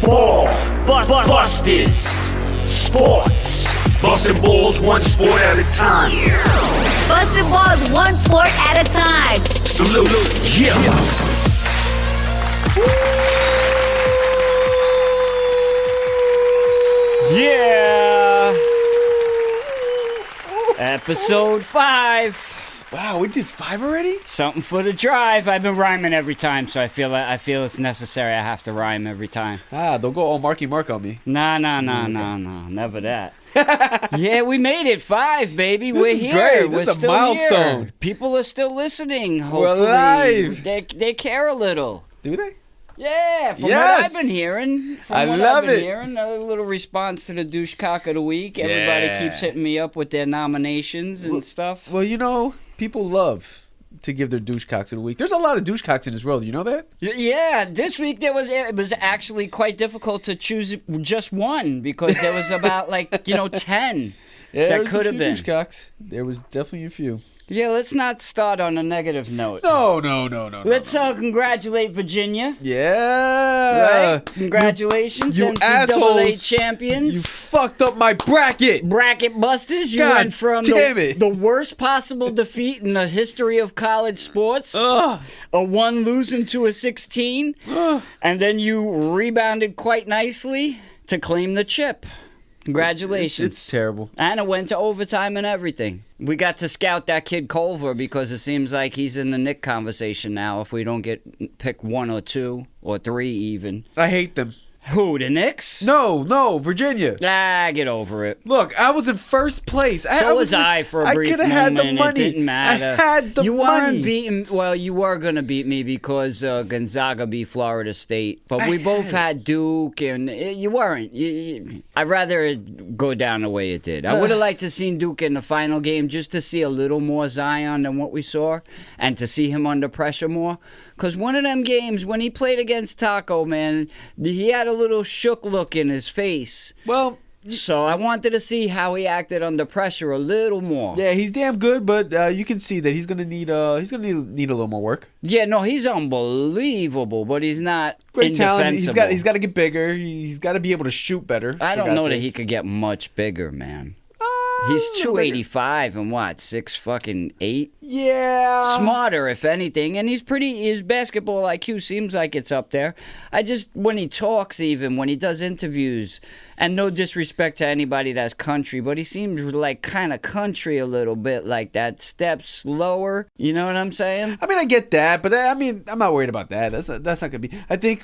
Ball. Busted. Sports. Busting balls one sport at a time. Busted balls one sport at a time. Salute. Yeah. Yeah. Episode 5. Wow, we did 5 already? Something for the drive. I've been rhyming every time, so I feel it's necessary. I have to rhyme every time. Don't go all Marky Mark on me. No, never that. Yeah, we made it 5, baby. This We're is here. great. We're This is a still milestone. Here. People are still listening. Hopefully. We're live. They care a little. Do they? Yeah, from Yes. what I've been hearing. I love it. A little response to the douche cock of the week. Everybody Yeah. keeps hitting me up with their nominations and stuff. Well, you know, people love to give their douche cocks of the week. There's a lot of douche cocks in this world. You know that? Yeah, this week it was actually quite difficult to choose just one because there was about 10 Yeah, that could have been. douche cocks. There was definitely a few. Yeah, let's not start on a negative note. No. Let's congratulate Virginia. Yeah. Right? Congratulations, you NCAA assholes. champions. You fucked up my bracket. Bracket busters. You God went from damn it. the worst possible defeat in the history of college sports, Ugh. a 1 losing to a 16, and then you rebounded quite nicely to claim the chip. Congratulations. It's terrible. And it went to overtime and everything. We got to scout that kid Culver because it seems like he's in the Nick conversation now if we don't pick 1 or 2 or 3 even. I hate them. Who, the Knicks? No, Virginia. Get over it. Look, I was in first place. So was I for a brief I could have moment. had the money. It didn't matter. I had the you money. weren't beating. Well, you were gonna beat me because Gonzaga beat Florida State, but we both had Duke, and you weren't. I'd rather it go down the way it did. I would have liked to seen Duke in the final game just to see a little more Zion than what we saw, and to see him under pressure more. Because one of them games when he played against Taco, man, he had a little shook look in his face. Well, so I wanted to see how he acted under pressure a little more. yeah, he's damn good, but you can see that he's gonna need a little more work. Yeah, no, he's unbelievable, but he's not Great talent. indefensible. He's got to get bigger. He's got to be able to shoot better. I for don't God's know that sakes. he could get much bigger, man. A He's little bigger. 285 and what, 6'8"? Yeah. Smarter, if anything, and his basketball IQ seems like it's up there. When he talks, even when he does interviews, and no disrespect to anybody that's country, but he seems like kind of country a little bit, like that step slower. You know what I'm saying? I mean, I get that, but I mean, I'm not worried about that. That's not gonna be. I think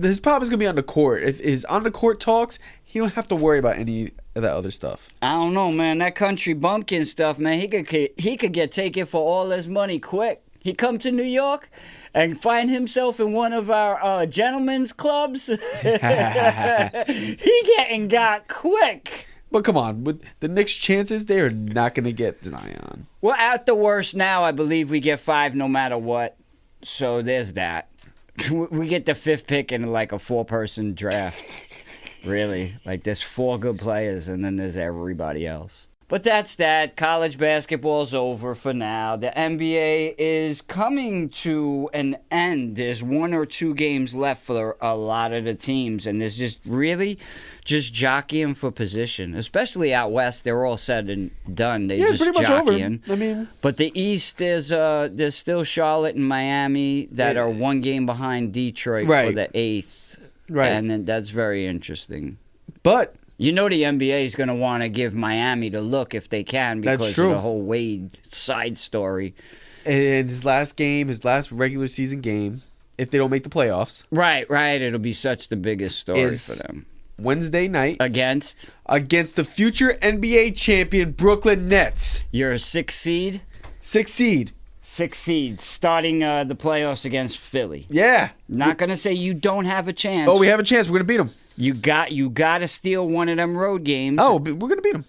his problem is gonna be on the court. If his on the court talks, he don't have to worry about any of that other stuff. I don't know, man. That country bumpkin stuff, man. He could get taken for all his money quick. He come to New York and find himself in one of our gentlemen's clubs. He getting got quick. But come on, with the Knicks' chances, they are not gonna get Zion. Well, at the worst now, I believe we get 5 no matter what. So there's that. We get the 5th pick in like a 4-person draft. Really. Like there's 4 good players and then there's everybody else. But that's that. College basketball's over for now. The NBA is coming to an end. There's 1 or 2 games left for a lot of the teams, and there's just jockeying for position. Especially out west, they're all said and done. They're It's just pretty much over. jockeying. I mean, But the East, there's still Charlotte and Miami that are 1 game behind Detroit for Right. the 8th. Right. And then that's very interesting. but You know the NBA is going to want to give Miami the look if they can That's because true. of the whole Wade side story. in his last regular season game, if they don't make the playoffs, Right. It'll be such the biggest story Is- for them. Wednesday night Against against the future NBA champion Brooklyn Nets, your 6th seed? 6th seed. 6th seed, starting the playoffs against Philly. Yeah. Not going to say you don't have a chance. Oh, we have a chance. We're gonna beat them. You got to steal one of them road games. Oh, but we're gonna beat them.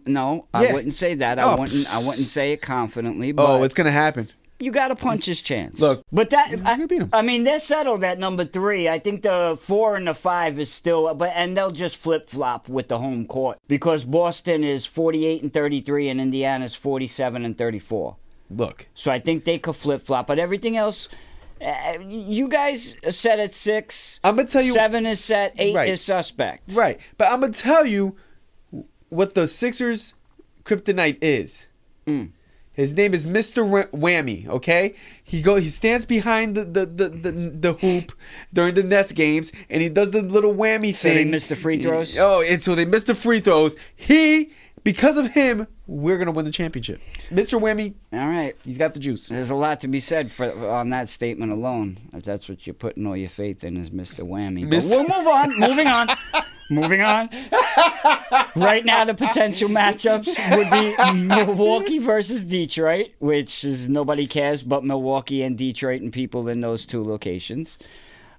No, Yeah. I wouldn't say that. I Oh, wouldn't say it confidently. But Oh, it's gonna happen. you got to punch his chance. Look, but that gonna beat 'em. I mean, they're settled at number 3. I think the 4 and the 5 is still, and they'll just flip flop with the home court because Boston is 48 and 33 and Indiana's 47 and 34. Look. So I think they could flip flop, but everything else. You guys are set at 6. I'm gonna tell you 7 is set. 8 Right. is suspect. Right, but I'm gonna tell you what the Sixers' kryptonite is. His name is Mr. Whammy. Okay, he stands behind the hoop during the Nets games, and he does the little whammy So thing. they missed the free throws? And so they missed the free throws. Because of him, we're gonna win the championship. Mr. Whammy, All right. he's got the juice. There's a lot to be said on that statement alone. If that's what you're putting all your faith in, is Mr. Whammy. But we'll move on. Moving on. Moving on. Right now, the potential matchups would be Milwaukee versus Detroit, which is nobody cares but Milwaukee and Detroit and people in those two locations.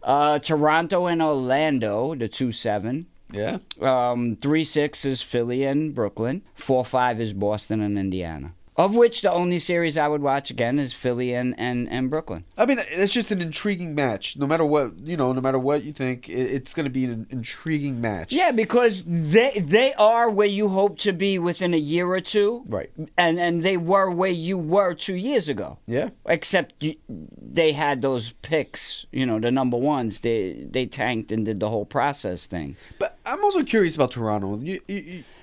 Toronto and Orlando, the 2-7. Yeah. 3-6 is Philly and Brooklyn. 4-5 is Boston and Indiana. Of which the only series I would watch again is Philly and Brooklyn. I mean, it's just an intriguing match. No matter what, no matter what you think, it's going to be an intriguing match. Yeah, because they are where you hope to be within a year or two. Right. And they were where you were 2 years ago. Yeah. Except they had those picks, the number ones. They tanked and did the whole process thing. But I'm also curious about Toronto.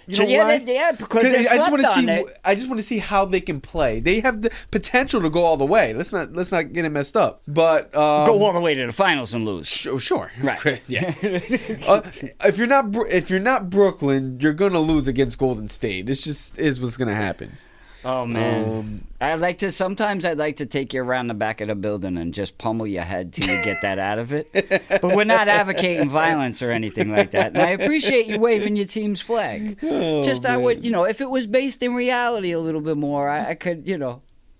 You know yeah, why? Because they slept on it. I just want to see how they can play. They have the potential to go all the way. Let's not get it messed up. But Go all the way to the finals and lose. Sure. Right. Yeah. If you're not Brooklyn, you're gonna lose against Golden State. It's just is what's gonna happen. Oh man, Sometimes I'd like to take you around the back of the building and just pummel your head till you get that out of it. But we're not advocating violence or anything like that. And I appreciate you waving your team's flag. I would, if it was based in reality a little bit more, I could,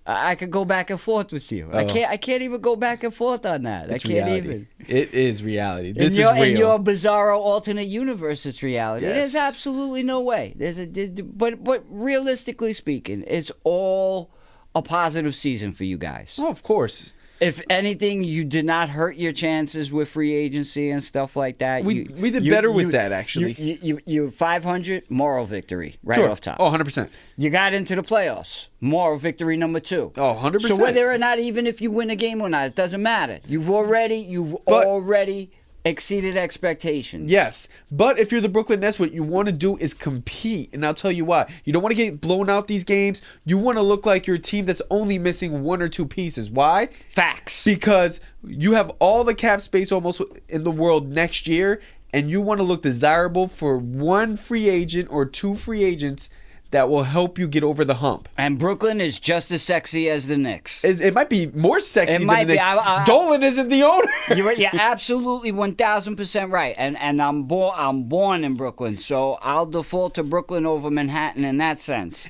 I could go back and forth with you. I can't even go back and forth on that. It's I can't reality. even. It is reality. This is real. In your bizarro alternate universe, it's reality. Yes. There's absolutely no way. But realistically speaking, it's all a positive season for you guys. Oh, of course. If anything, you did not hurt your chances with free agency and stuff like that. We did better with that, actually. You're 500, moral victory right Sure. off top. Oh, 100%. You got into the playoffs, moral victory number 2. Oh, 100%. So whether or not, even if you win a game or not, it doesn't matter. You've already exceeded expectations. Yes, but if you're the Brooklyn Nets, what you want to do is compete, and I'll tell you why. You don't want to get blown out these games. You want to look like you're a team that's only missing 1 or 2 pieces. Why? Facts. Because you have all the cap space almost in the world next year, and you want to look desirable for 1 free agent or 2 free agents that will help you get over the hump. And Brooklyn is just as sexy as the Knicks. It might be more sexy than might the be. Knicks. Dolan isn't the owner. You're absolutely 1,000% right. And I'm born in Brooklyn, so I'll default to Brooklyn over Manhattan in that sense.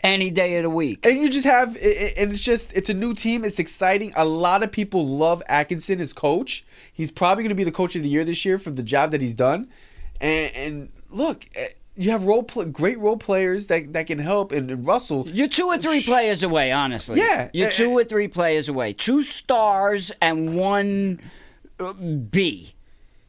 Any day of the week. And you just have, and it's a new team. It's exciting. A lot of people love Atkinson as coach. He's probably going to be the coach of the year this year for the job that he's done. And look, you have great role players that can help. And Russell, You're 2 or 3 players away, honestly. Yeah. You're 2 or 3 players away. 2 stars and 1 B.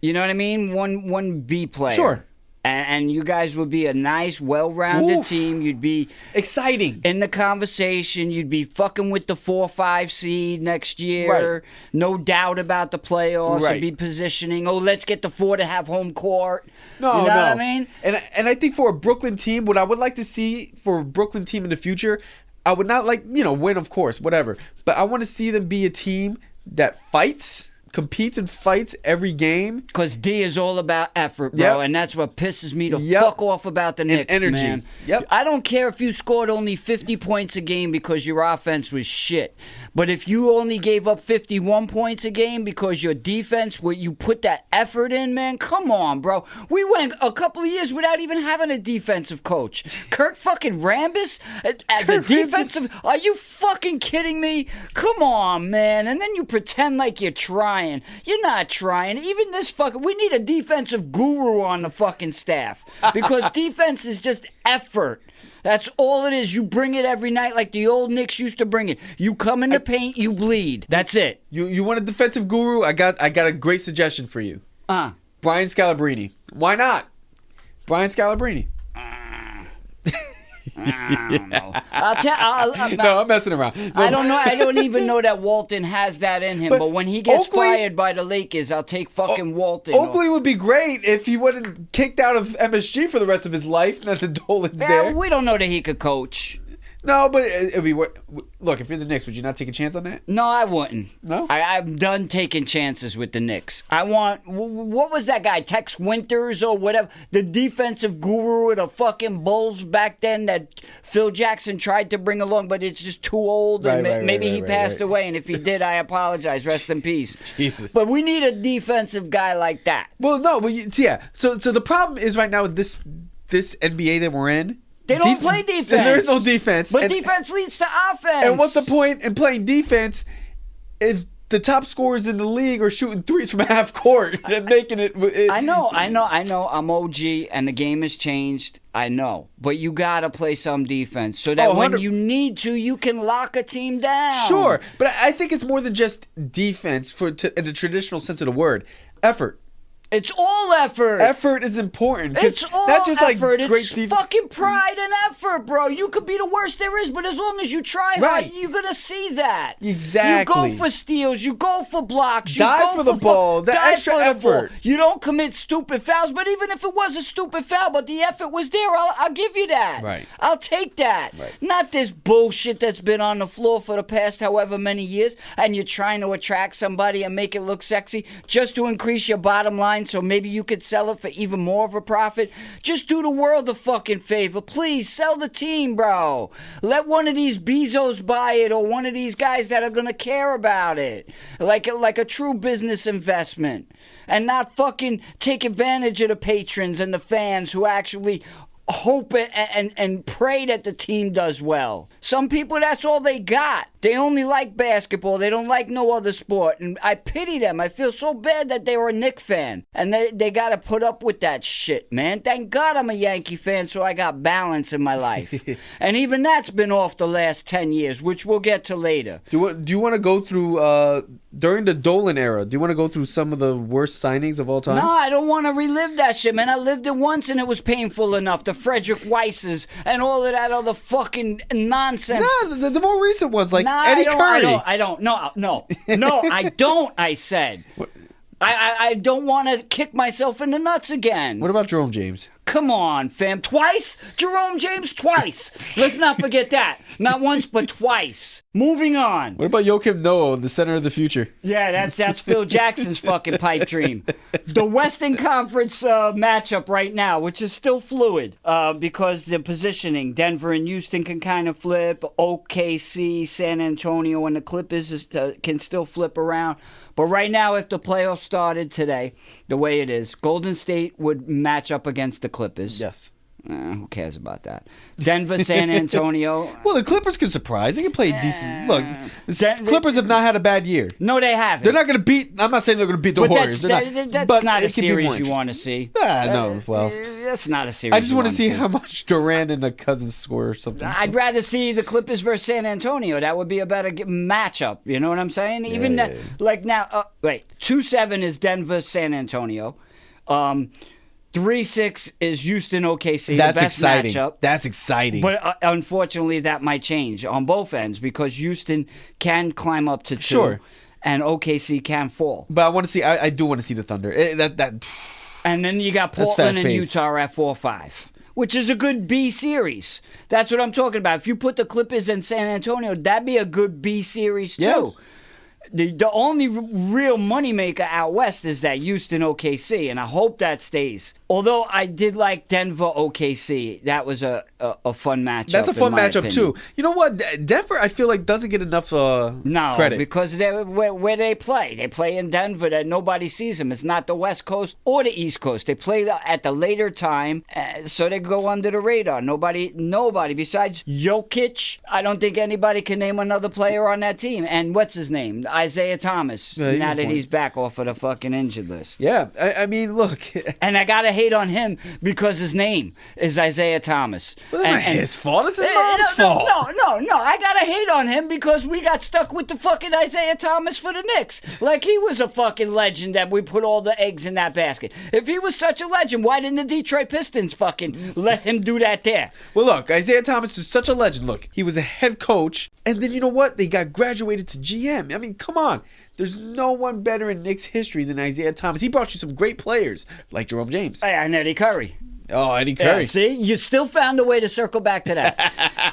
You know what I mean? One B player. Sure. And you guys would be a nice, well-rounded team. You'd be exciting in the conversation. You'd be fucking with the 4-5 seed next year. Right. No doubt about the playoffs. Right. You'd be positioning. Oh, let's get the 4 to have home court. No, you know what I mean? And I think for a Brooklyn team, what I would like to see for a Brooklyn team in the future, I would not win, of course, whatever. But I want to see them be a team that competes and fights every game. Because D is all about effort, bro, and that's what pisses me the fuck off about the Knicks, energy. man. Yep. I don't care if you scored only 50 points a game because your offense was shit. But if you only gave up 51 points a game because your defense, where you put that effort in, man, come on, bro. We went a couple of years without even having a defensive coach. Kurt fucking Rambis as a defensive... Are you fucking kidding me? Come on, man. And then you pretend like you're trying. You're not trying. Even this fucking... We need a defensive guru on the fucking staff. Because defense is just effort. That's all it is. You bring it every night like the old Knicks used to bring it. You come in the paint, you bleed. That's it. You want a defensive guru? I got a great suggestion for you. Brian Scalabrine. Why not? Brian Scalabrine. I don't know. No, I'm messing around. No, I don't know. I don't even know that Walton has that in him. But when he gets fired by the Lakers, I'll take fucking Walton. Oakley would be great if he wasn't kicked out of MSG for the rest of his life. Nothing Dolan's there. We don't know that he could coach. No, but it'd be look. If you're the Knicks, would you not take a chance on that? No, I wouldn't. No, I'm done taking chances with the Knicks. I want what was that guy, Tex Winters or whatever, the defensive guru of the fucking Bulls back then that Phil Jackson tried to bring along, but it's just too old. And maybe he passed away, and if he did, I apologize. Rest in peace. Jesus. But we need a defensive guy like that. Well, no, but yeah. So the problem is right now with this NBA that we're in. They don't play defense. There is no defense. But defense leads to offense. And what's the point in playing defense if the top scorers in the league are shooting threes from half court and making it? I know. I'm OG, and the game has changed. I know. But you got to play some defense so that when you need to, you can lock a team down. Sure. But I think it's more than just defense in the traditional sense of the word. Effort. It's all effort. Effort is important. It's all not just effort. Like great it's fucking pride and effort, bro. You could be the worst there is, but as long as you try hard, you're going to see that. Exactly. You go for steals. You go for blocks. You dive go for the ball. The extra effort. You don't commit stupid fouls, but even if it was a stupid foul, but the effort was there, I'll give you that. Right. I'll take that. Right. Not this bullshit that's been on the floor for the past however many years, and you're trying to attract somebody and make it look sexy just to increase your bottom line so maybe you could sell it for even more of a profit. Just do the world a fucking favor. Please, sell the team, bro. Let one of these Bezos buy it or one of these guys that are going to care about it. Like a true business investment. And not fucking take advantage of the patrons and the fans who actually hope and pray that the team does well. Some people, that's all they got. They only like basketball. They don't like no other sport. And I pity them. I feel so bad that they were a Knicks fan. And they got to put up with that shit, man. Thank God I'm a Yankee fan, so I got balance in my life. And even that's been off the last 10 years, which we'll get to later. Do you want to go through, during the Dolan era, do you want to go through some of the worst signings of all time? No, I don't want to relive that shit, man. I lived it once and it was painful enough. The Frederick Weisses and all of that other fucking nonsense. No, the more recent ones, like Eddie Curry. I don't. No, I don't, I said. I don't want to kick myself in the nuts again. What about Jerome James? Come on, fam. Twice? Jerome James twice. Let's not forget that. Not once, but twice. Moving on. What about Joakim Noah, the center of the future? Yeah, that's Phil Jackson's fucking pipe dream. The Western Conference matchup right now, which is still fluid because the positioning, Denver and Houston can kind of flip. OKC, San Antonio, and the Clippers can still flip around. But right now, if the playoffs started today, the way it is, Golden State would match up against the Clippers. Yes. Who cares about that? Denver, San Antonio. Well, the Clippers can surprise. They can play decent. Look, Clippers have not had a bad year. No, they haven't. They're not going to beat. I'm not saying they're going to beat the Warriors. That's not a series you want to see. No, well, that's not a series. I just want to see how much Durant and the Cousins score or something. I'd rather see the Clippers versus San Antonio. That would be a better matchup. You know what I'm saying? Even that, like now, wait, 2-7 is Denver, San Antonio. 3-6 is Houston OKC. That's the best exciting. Matchup. That's exciting. But unfortunately, that might change on both ends because Houston can climb up to 2. Sure. And OKC can fall. But I want to see. I do want to see the Thunder. And then you got Portland and Utah at 4-5. Which is a good B series. That's what I'm talking about. If you put the Clippers and San Antonio, that'd be a good B series too. Yes. The only real moneymaker out west is that Houston OKC, and I hope that stays. Although I did like Denver OKC. That was a fun matchup. That's a fun matchup opinion. too. You know what? Denver, I feel like doesn't get enough credit. No, because where they play. They play in Denver that nobody sees them. It's not the West Coast or the East Coast. They play at the later time, so they go under the radar. Nobody besides Jokic. I don't think anybody can name another player on that team. And what's his name? Isaiah Thomas. Now that he's back off of the fucking injured list. Yeah, I mean, look. And I gotta hate on him because his name is Isaiah Thomas. Well, that's not his fault. It's his mom's fault. No. I gotta hate on him because we got stuck with the fucking Isaiah Thomas for the Knicks. Like he was a fucking legend that we put all the eggs in that basket. If he was such a legend, why didn't the Detroit Pistons fucking let him do that there? Well, look, Isaiah Thomas is such a legend. Look, he was a head coach, and then you know what? They got graduated to GM. I mean, come on. There's no one better in Knicks history than Isaiah Thomas. He brought you some great players like Jerome James. And Eddie Curry. Oh, Eddie Curry. Yeah, see, you still found a way to circle back to that.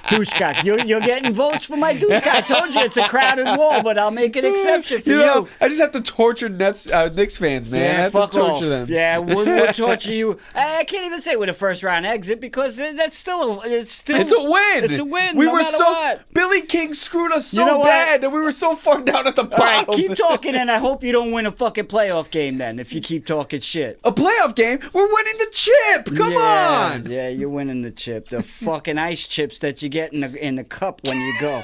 Douchecock. You're getting votes for my douchecock. I told you it's a crowded wall, but I'll make an exception for you. I just have to torture Knicks fans, man. Yeah, I have fuck to torture off. them. Yeah, we'll torture you. I can't even say with a first round exit because that's still it's a win. It's a win. We were so what. Billy King screwed us so bad that we were so far down at the bottom. All right, keep talking, and I hope you don't win a fucking playoff game then. If you keep talking shit. A playoff game? We're winning the chip. Come on. Yeah, you're winning the chip. The fucking ice chips that you get in the cup when you go.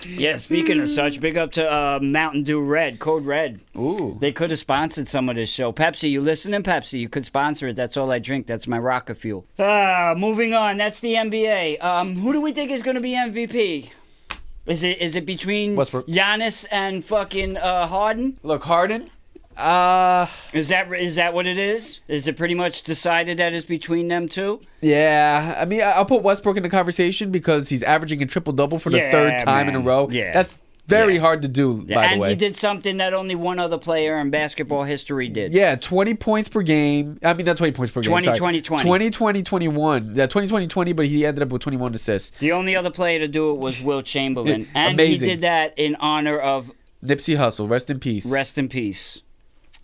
Yeah, speaking of such, big up to Mountain Dew Red, Code Red. Ooh. They could have sponsored some of this show. Pepsi, you listening? Pepsi, you could sponsor it. That's all I drink. That's my rocket fuel. Moving on. That's the NBA. Who do we think is going to be MVP? Is it between Westbrook, Giannis and fucking Harden? Look, Harden. Is that what it is? Is it pretty much decided that it's between them two? Yeah, I mean, I'll put Westbrook in the conversation because he's averaging a triple-double for the third time in a row. Yeah. That's very hard to do, by the way. And he did something that only one other player in basketball history did. Yeah, 20 points per game. I mean, not 20 points per game. 20-20-20. 20-20-21. Yeah, 20-20-20, but he ended up with 21 assists. The only other player to do it was Will Chamberlain. And Amazing. he did that in honor of Nipsey Hussle. Rest in peace. Rest in peace.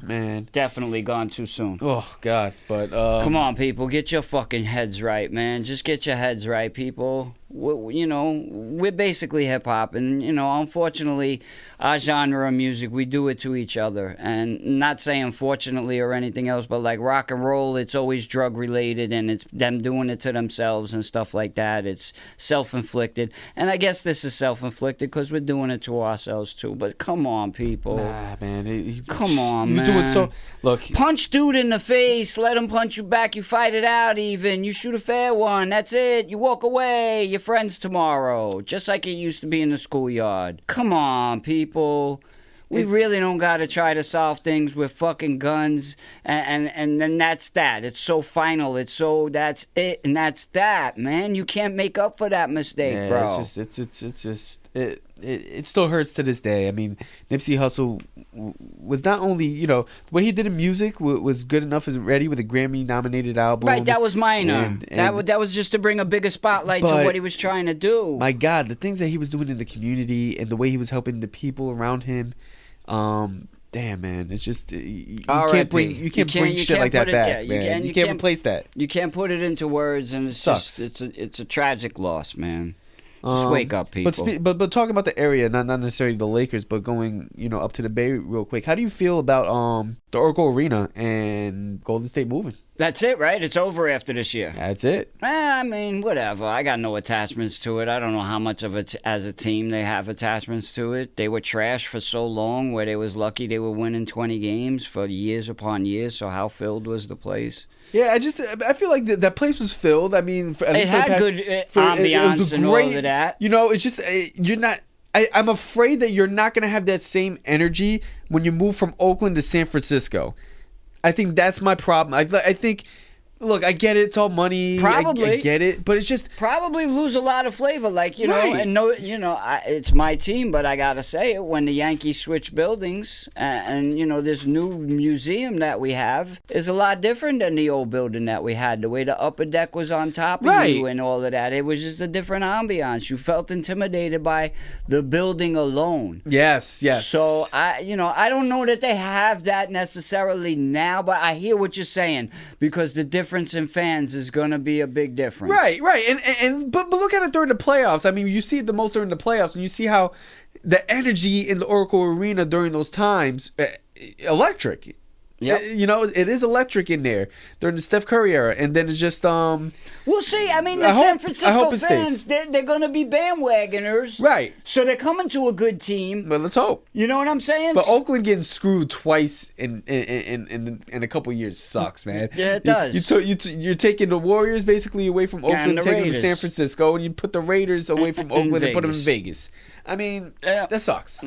Man. Definitely gone too soon. Oh, God. But come on, people. Get your fucking heads right, man. Just get your heads right, people. We're basically hip-hop. And, unfortunately, our genre of music, we do it to each other. And not saying fortunately or anything else, but like rock and roll, it's always drug-related. And it's them doing it to themselves and stuff like that. It's self-inflicted. And I guess this is self-inflicted because we're doing it to ourselves, too. But come on, people. Nah, man. Come on, man. Doing so. Look, punch dude in the face. Let him punch you back. You fight it out. Even you shoot a fair one. That's it. You walk away. Your friends tomorrow, just like it used to be in the schoolyard. Come on, people. We really don't gotta try to solve things with fucking guns, and then that's that. It's so final. It's so that's it, and that's that, man. You can't make up for that mistake, bro. It still hurts to this day. I mean, Nipsey Hussle was not only, the way he did in music was good enough as Ready with a Grammy-nominated album. Right, that was minor. That was just to bring a bigger spotlight to what he was trying to do. My God, the things that he was doing in the community and the way he was helping the people around him, damn, man, it's just you can't bring shit like that back, man. You can't replace that. You can't put it into words, and it's sucks. It's a tragic loss, man. Just wake up, people. But talking about the area, not necessarily the Lakers, but going up to the Bay real quick. How do you feel about the Oracle Arena and Golden State moving? That's it, right? It's over after this year. That's it. I mean, whatever. I got no attachments to it. I don't know how much of it as a team they have attachments to it. They were trash for so long where they was lucky they were winning 20 games for years upon years. So how filled was the place? Yeah, I feel like that place was filled. I mean, it had good ambiance and all of that. It's just you're not. I'm afraid that you're not gonna have that same energy when you move from Oakland to San Francisco. I think that's my problem. I think. Look, I get it. It's all money. Probably. I get it. But it's just... Probably lose a lot of flavor. Like, right. And it's my team, but I got to say it. When the Yankees switch buildings and this new museum that we have is a lot different than the old building that we had. The way the upper deck was on top of you and all of that. It was just a different ambiance. You felt intimidated by the building alone. Yes. So, I don't know that they have that necessarily now, but I hear what you're saying because the difference in fans is going to be a big difference. Right. But look at it during the playoffs. I mean, you see it the most during the playoffs, and you see how the energy in the Oracle Arena during those times, electric. Yep. It is electric in there during the Steph Curry era, and then it's just We'll see. I mean, the I San hope Francisco it fans, stays. they're going to be bandwagoners. Right. So they're coming to a good team. But let's hope. You know what I'm saying? But Oakland getting screwed twice in a couple years sucks, man. Yeah, it does. You're taking the Warriors basically away from Oakland, the taking them to Raiders. San Francisco, and you put the Raiders away from Oakland and put them in Vegas. Vegas. I mean, Yeah. that sucks.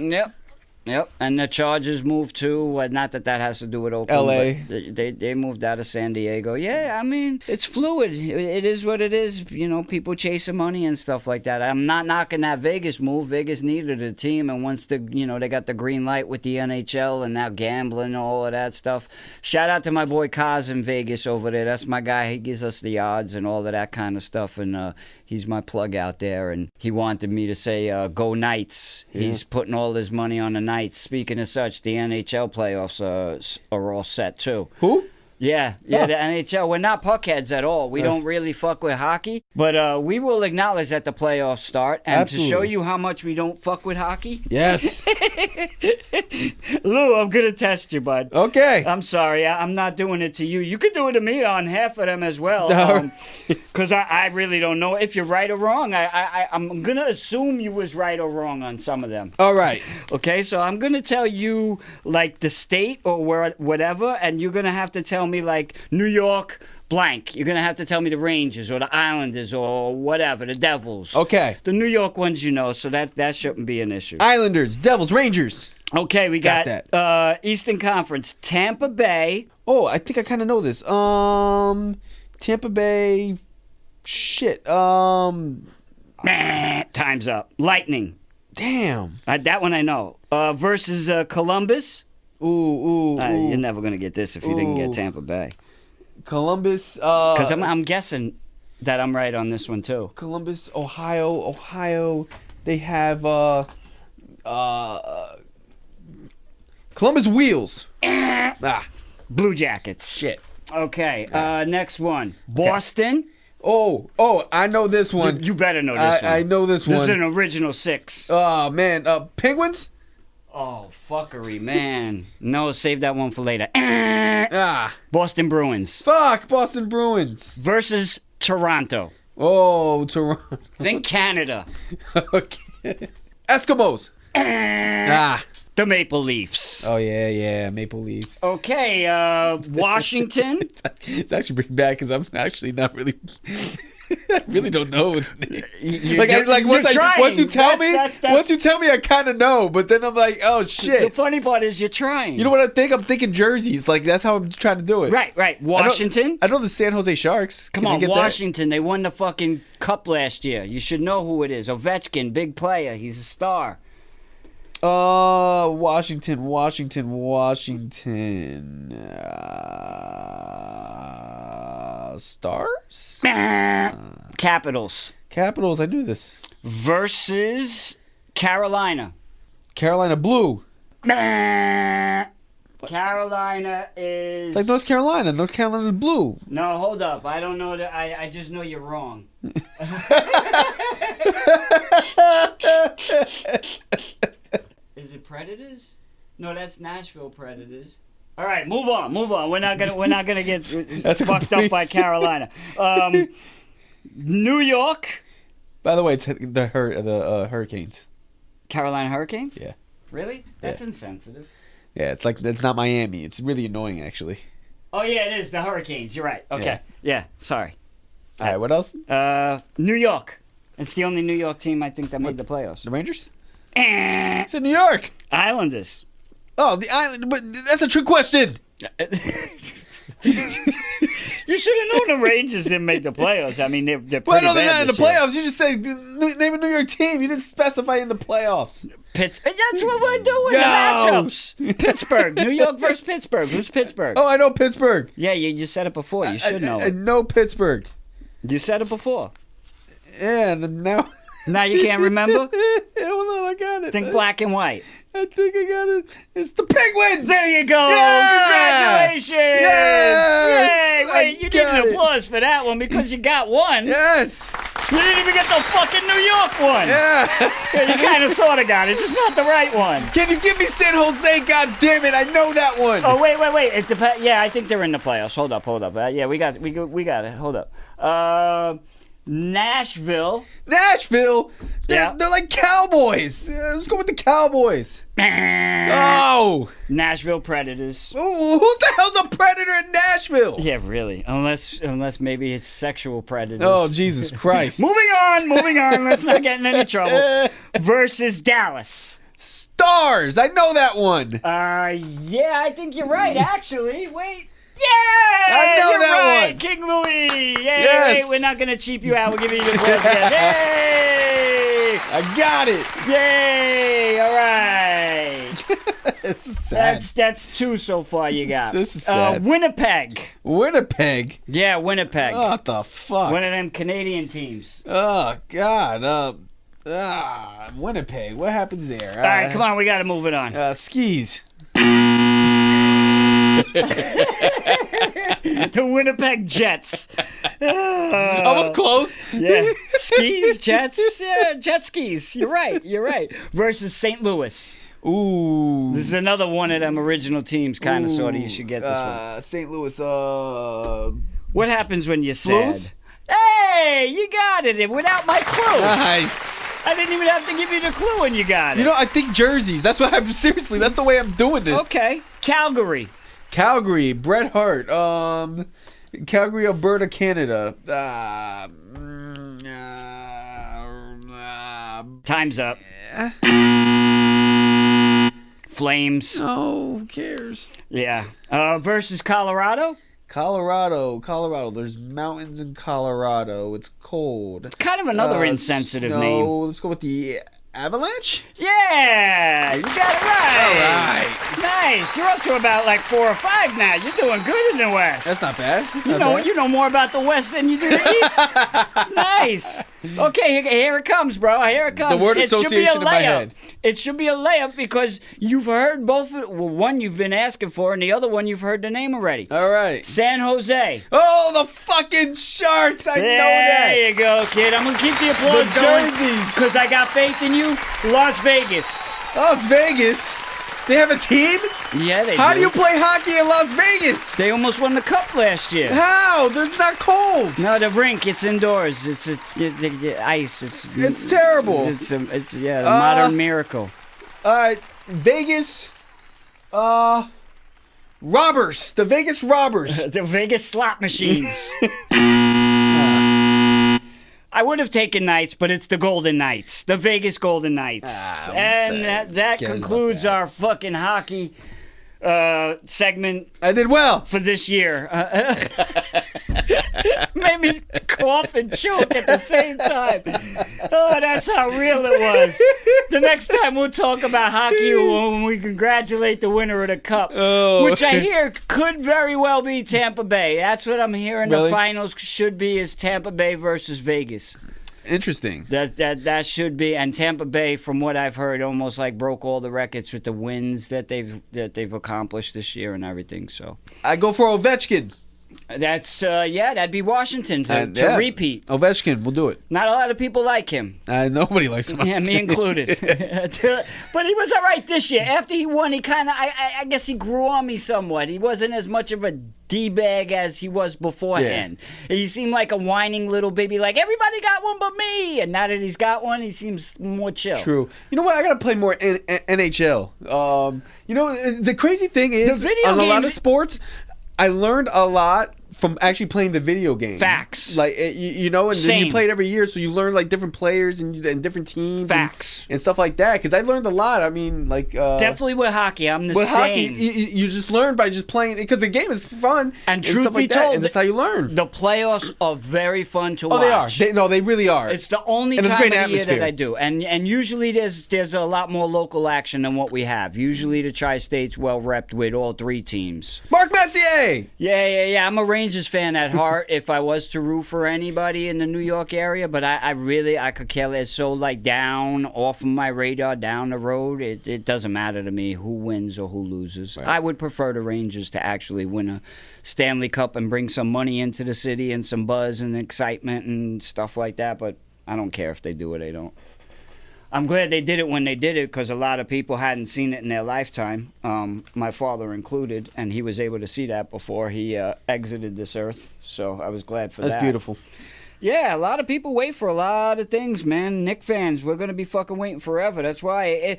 Yep. And the Chargers moved to, not that has to do with Oakland. LA. But they moved out of San Diego. Yeah, I mean, it's fluid. It is what it is. People chasing money and stuff like that. I'm not knocking that Vegas move. Vegas needed a team. And once they got the green light with the NHL and now gambling and all of that stuff. Shout out to my boy Kaz in Vegas over there. That's my guy. He gives us the odds and all of that kind of stuff. And he's my plug out there. And he wanted me to say, go Knights. Yeah. He's putting all his money on the Knights. Speaking of such, the NHL playoffs are all set too. Who? Yeah, the NHL. We're not puckheads at all. We don't really fuck with hockey, but we will acknowledge that the playoffs start. And Absolutely. To show you how much we don't fuck with hockey, Yes. Lou, I'm gonna test you, bud. Okay. I'm sorry, I'm not doing it to you. You could do it to me on half of them as well, because I really don't know if you're right or wrong. I'm gonna assume you was right or wrong on some of them. All right. Okay, so I'm gonna tell you like the state or whatever, and you're gonna have to tell me like New York blank. You're gonna have to tell me the Rangers or the Islanders or whatever, the Devils. Okay. The New York ones, so that shouldn't be an issue. Islanders, Devils, Rangers. Okay, we got that. Eastern Conference, Tampa Bay. Oh, I think I kind of know this. Tampa Bay. Shit. Time's up. Lightning. Damn. That one I know. Versus Columbus. Ooh. You're never gonna get this if you didn't get Tampa Bay. Columbus. Because I'm guessing that I'm right on this one too. Columbus, Ohio. They have Columbus Wheels. Blue Jackets. Shit. Okay. Next one. Boston. Oh, I know this one. You better know this one. I know this one. This is an original 6. Oh man, Penguins. Oh, fuckery, man. No, save that one for later. Boston Bruins. Fuck, Boston Bruins. Versus Toronto. Oh, Toronto. Think Canada. Okay. Eskimos. The Maple Leafs. Oh, yeah, Maple Leafs. Okay, Washington. It's actually pretty bad because I'm actually not really... I really don't know. Once you tell me, I kind of know, but then I'm like, oh shit. The funny part is you're trying. You know what I think? I'm thinking jerseys. Like that's how I'm trying to do it. Right. Washington. I know the San Jose Sharks. Come on, Washington. They won the fucking cup last year. You should know who it is. Ovechkin, big player. He's a star. Washington. Stars? Capitals. I knew this. Versus Carolina. Carolina Blue. Carolina is... It's like North Carolina. North Carolina Blue. No, hold up. I don't know that. I just know you're wrong. Is it Predators? No, that's Nashville Predators. All right, move on. We're not gonna get fucked up by Carolina. New York. By the way, it's the Hurricanes. Carolina Hurricanes? Yeah. Really? That's insensitive. Yeah, it's not Miami. It's really annoying, actually. Oh yeah, it is the Hurricanes. You're right. Okay. Yeah. Sorry. All right. What else? New York. It's the only New York team I think that made the playoffs. The Rangers. It's in New York. Islanders. Oh, the Island. But that's a trick question. You should have known the Rangers didn't make the playoffs. I mean, they're pretty well, no, they're bad not in the this year. playoffs. You just said name a New York team. You didn't specify in the playoffs. That's what we're doing. The matchups. Pittsburgh. New York versus Pittsburgh. Who's Pittsburgh? Oh, I know Pittsburgh. Yeah, you said it before. You should know I it. know Pittsburgh. You said it before. Yeah, and now... Now you can't remember? Hold on, I got it. Think black and white. I think I got it. It's the Penguins. There you go. Yeah! Congratulations. Yes! Yay. Wait, you need an applause for that one because you got one. Yes. You didn't even get the fucking New York one. Yeah. You kind of sort of got it, just not the right one. Can you give me San Jose? God damn it, I know that one. Oh wait. It depends. Yeah, I think they're in the playoffs. Hold up. Yeah, we got it. Hold up. Nashville. They're like Cowboys. Let's go with the Cowboys. Oh. Nashville Predators. Ooh, who the hell's a predator in Nashville? Yeah, really. Unless maybe it's sexual predators. Oh, Jesus Christ. Moving on. Let's not get in any trouble. Versus Dallas. Stars. I know that one. Yeah, I think you're right, actually. Wait. Yeah! I know you're that right. one. King Louie. Yay, Yes. We're not going to cheap you out. We'll give you your applause again. Yay! I got it. Yay! All right. It's sad. That's two so far you got. This is sad. Winnipeg. Winnipeg? Yeah, Winnipeg. Oh, what the fuck? One of them Canadian teams. Oh, God. Winnipeg. What happens there? All right, come on. We got to move it on. Skis. The Winnipeg Jets. I was close. Yeah. Skis, Jets. Yeah, jet skis. You're right. Versus St. Louis. Ooh. This is another one of them original teams, kind of, sort of. You should get this one. St. Louis. What happens when you're Blues? sad? Hey, you got it without my clue. Nice. I didn't even have to give you the clue when you got it. You know, I think jerseys. That's what I'm seriously. That's the way I'm doing this. Okay. Calgary. Bret Hart. Calgary, Alberta, Canada. Time's up. Flames. Oh, who cares? Yeah. Versus Colorado. Colorado. There's mountains in Colorado. It's cold. It's kind of another insensitive name. Let's go with the Avalanche. Yeah, you got it right. All right. Nice. You're up to about like 4 or 5 now. You're doing good in the West. That's not bad. You know more about the West than you do the East. Nice. Okay, here it comes, bro. Here it comes. The word association in my head. It should be a layup because you've heard both. One you've been asking for, and the other one you've heard the name already. All right. San Jose. Oh, the fucking Sharks! I know that. There you go, kid. I'm gonna keep the applause The going jerseys. because I got faith in you. Las Vegas. Las Vegas. They have a team? Yeah, they How do you play hockey in Las Vegas? They almost won the cup last year. How? They're not cold. No, the rink. It's indoors. It's the ice. It's terrible. It's the modern miracle. All right, Vegas. Robbers. The Vegas Robbers. The Vegas slot machines. I would have taken Knights, but it's the Golden Knights, the Vegas Golden Knights, and that concludes our fucking hockey segment. I did well for this year. Made me cough and choke at the same time. Oh, that's how real it was. The next time we'll talk about hockey when we congratulate the winner of the cup, which I hear could very well be Tampa Bay. That's what I'm hearing. Really? The finals should be is Tampa Bay versus Vegas. Interesting. That should be, and Tampa Bay, from what I've heard, almost like broke all the records with the wins that they've accomplished this year and everything. So I go for Ovechkin. That's that'd be Washington to repeat. Ovechkin, we'll do it. Not a lot of people like him. Nobody likes him. Yeah, me included. But he was all right this year. After he won, he kind of, I guess he grew on me somewhat. He wasn't as much of a D-bag as he was beforehand. Yeah. He seemed like a whining little baby, like, everybody got one but me. And now that he's got one, he seems more chill. True. You know what? I got to play more NHL. You know, the crazy thing is, on a lot of sports, I learned a lot from actually playing the video game. Facts. Like, you know, and then you play it every year, so you learn, like, different players and different teams. Facts. And stuff like that, because I learned a lot. I mean, like... definitely with hockey, I'm the same. With hockey, you just learn by just playing, because the game is fun. And truth be told, and that's how you learn. The playoffs are very fun to watch. They are. They really are. It's the only time of the year that I do. And usually there's a lot more local action than what we have. Usually the Tri-State's well repped with all 3 teams. Mark Messier! Yeah. I'm a Rangers fan at heart if I was to root for anybody in the New York area, but I could care less. So, like, down off of my radar, down the road, it doesn't matter to me who wins or who loses. Right. I would prefer the Rangers to actually win a Stanley Cup and bring some money into the city and some buzz and excitement and stuff like that, but I don't care if they do or they don't. I'm glad they did it when they did it because a lot of people hadn't seen it in their lifetime, my father included, and he was able to see that before he exited this earth. So I was glad for that. That's beautiful. Yeah, a lot of people wait for a lot of things, man. Knick fans, we're going to be fucking waiting forever. That's why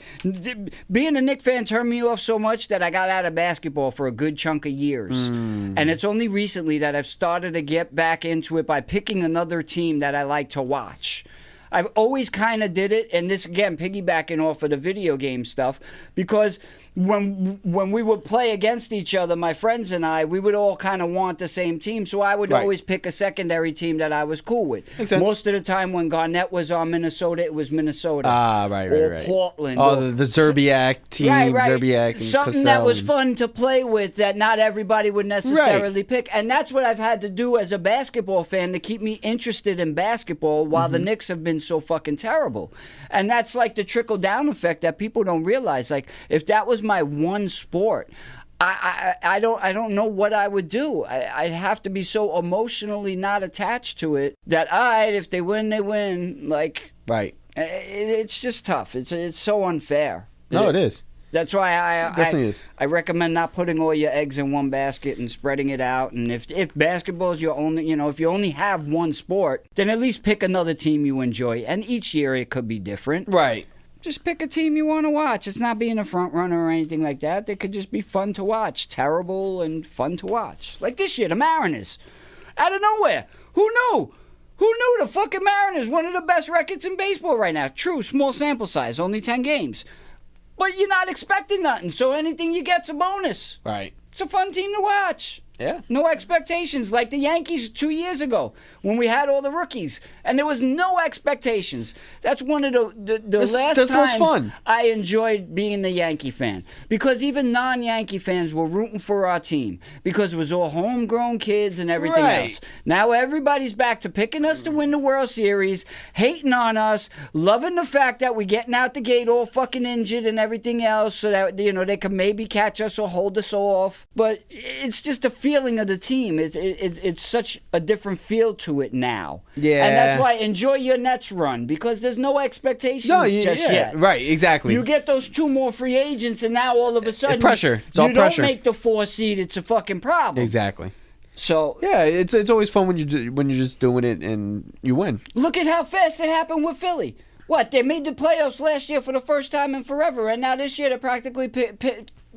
being a Knick fan turned me off so much that I got out of basketball for a good chunk of years. And it's only recently that I've started to get back into it by picking another team that I like to watch. I've always kind of did it, and this, again, piggybacking off of the video game stuff, because when we would play against each other, my friends and I, we would all kind of want the same team, so I would always pick a secondary team that I was cool with. Makes sense. Most of the time when Garnett was on Minnesota, it was Minnesota. Right. Or Portland. Oh, the Zerbiak team, Right. Zerbiak and Something that Cassell was and- fun to play with that not everybody would necessarily pick. And that's what I've had to do as a basketball fan to keep me interested in basketball while the Knicks have been so fucking terrible. And that's like the trickle-down effect that people don't realize. Like, if that was my one sport, I don't know what I would do. I'd have to be so emotionally not attached to it that, all right, if they win, they win. Like, Right. it's just tough. It's so unfair. No, it is. That's why Definitely is. I recommend not putting all your eggs in one basket and spreading it out. And if basketball is your only, if you only have one sport, then at least pick another team you enjoy. And each year it could be different. Right. Just pick a team you want to watch. It's not being a front runner or anything like that. They could just be fun to watch. Terrible and fun to watch. Like this year, the Mariners. Out of nowhere. Who knew? Who knew the fucking Mariners? One of the best records in baseball right now. True, small sample size, only 10 games. But you're not expecting nothing, so anything you get's a bonus. Right. It's a fun team to watch. Yeah. No expectations, like the Yankees 2 years ago when we had all the rookies, and there was no expectations. That's one of the last that's what's times fun. I enjoyed being a Yankee fan, because even non-Yankee fans were rooting for our team because it was all homegrown kids and everything Right. else. Now everybody's back to picking us to win the World Series, hating on us, loving the fact that we're getting out the gate all fucking injured and everything else, so that they can maybe catch us or hold us off. But it's just a feeling of the team. It's such a different feel to it now. Yeah. And that's why enjoy your Nets run, because there's no expectations just yet. Right, exactly. You get those 2 more free agents, and now all of a sudden, pressure. It's all you pressure. don't make the 4 seed. It's a fucking problem. Exactly. So Yeah, it's always fun when you're just doing it and you win. look at how fast it happened with Philly. What, they made the playoffs last year for the first time in forever, and now this year they're practically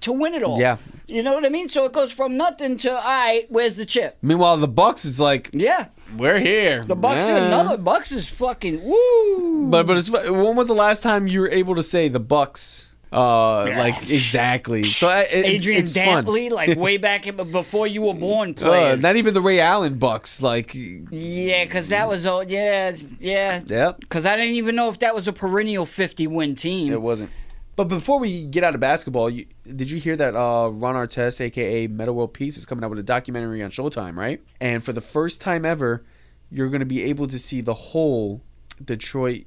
to win it all. Yeah. You know what I mean? So it goes from nothing to, all right, where's the chip? Meanwhile, the Bucks is like, Yeah. we're here. The Bucks Yeah. Bucks is fucking woo. But when was the last time you were able to say the Bucks? Like exactly. So Adrian it's fun. Dantley, like way back before you were born, players. Not even the Ray Allen Bucks. Like, Yeah, because that was all. Yeah. yep, Because I didn't even know if that was a perennial 50-win team. it wasn't. But before we get out of basketball, did you hear that Ron Artest, a.k.a. Meta World Peace, is coming out with a documentary on Showtime, right? And for the first time ever, you're going to be able to see the whole Detroit.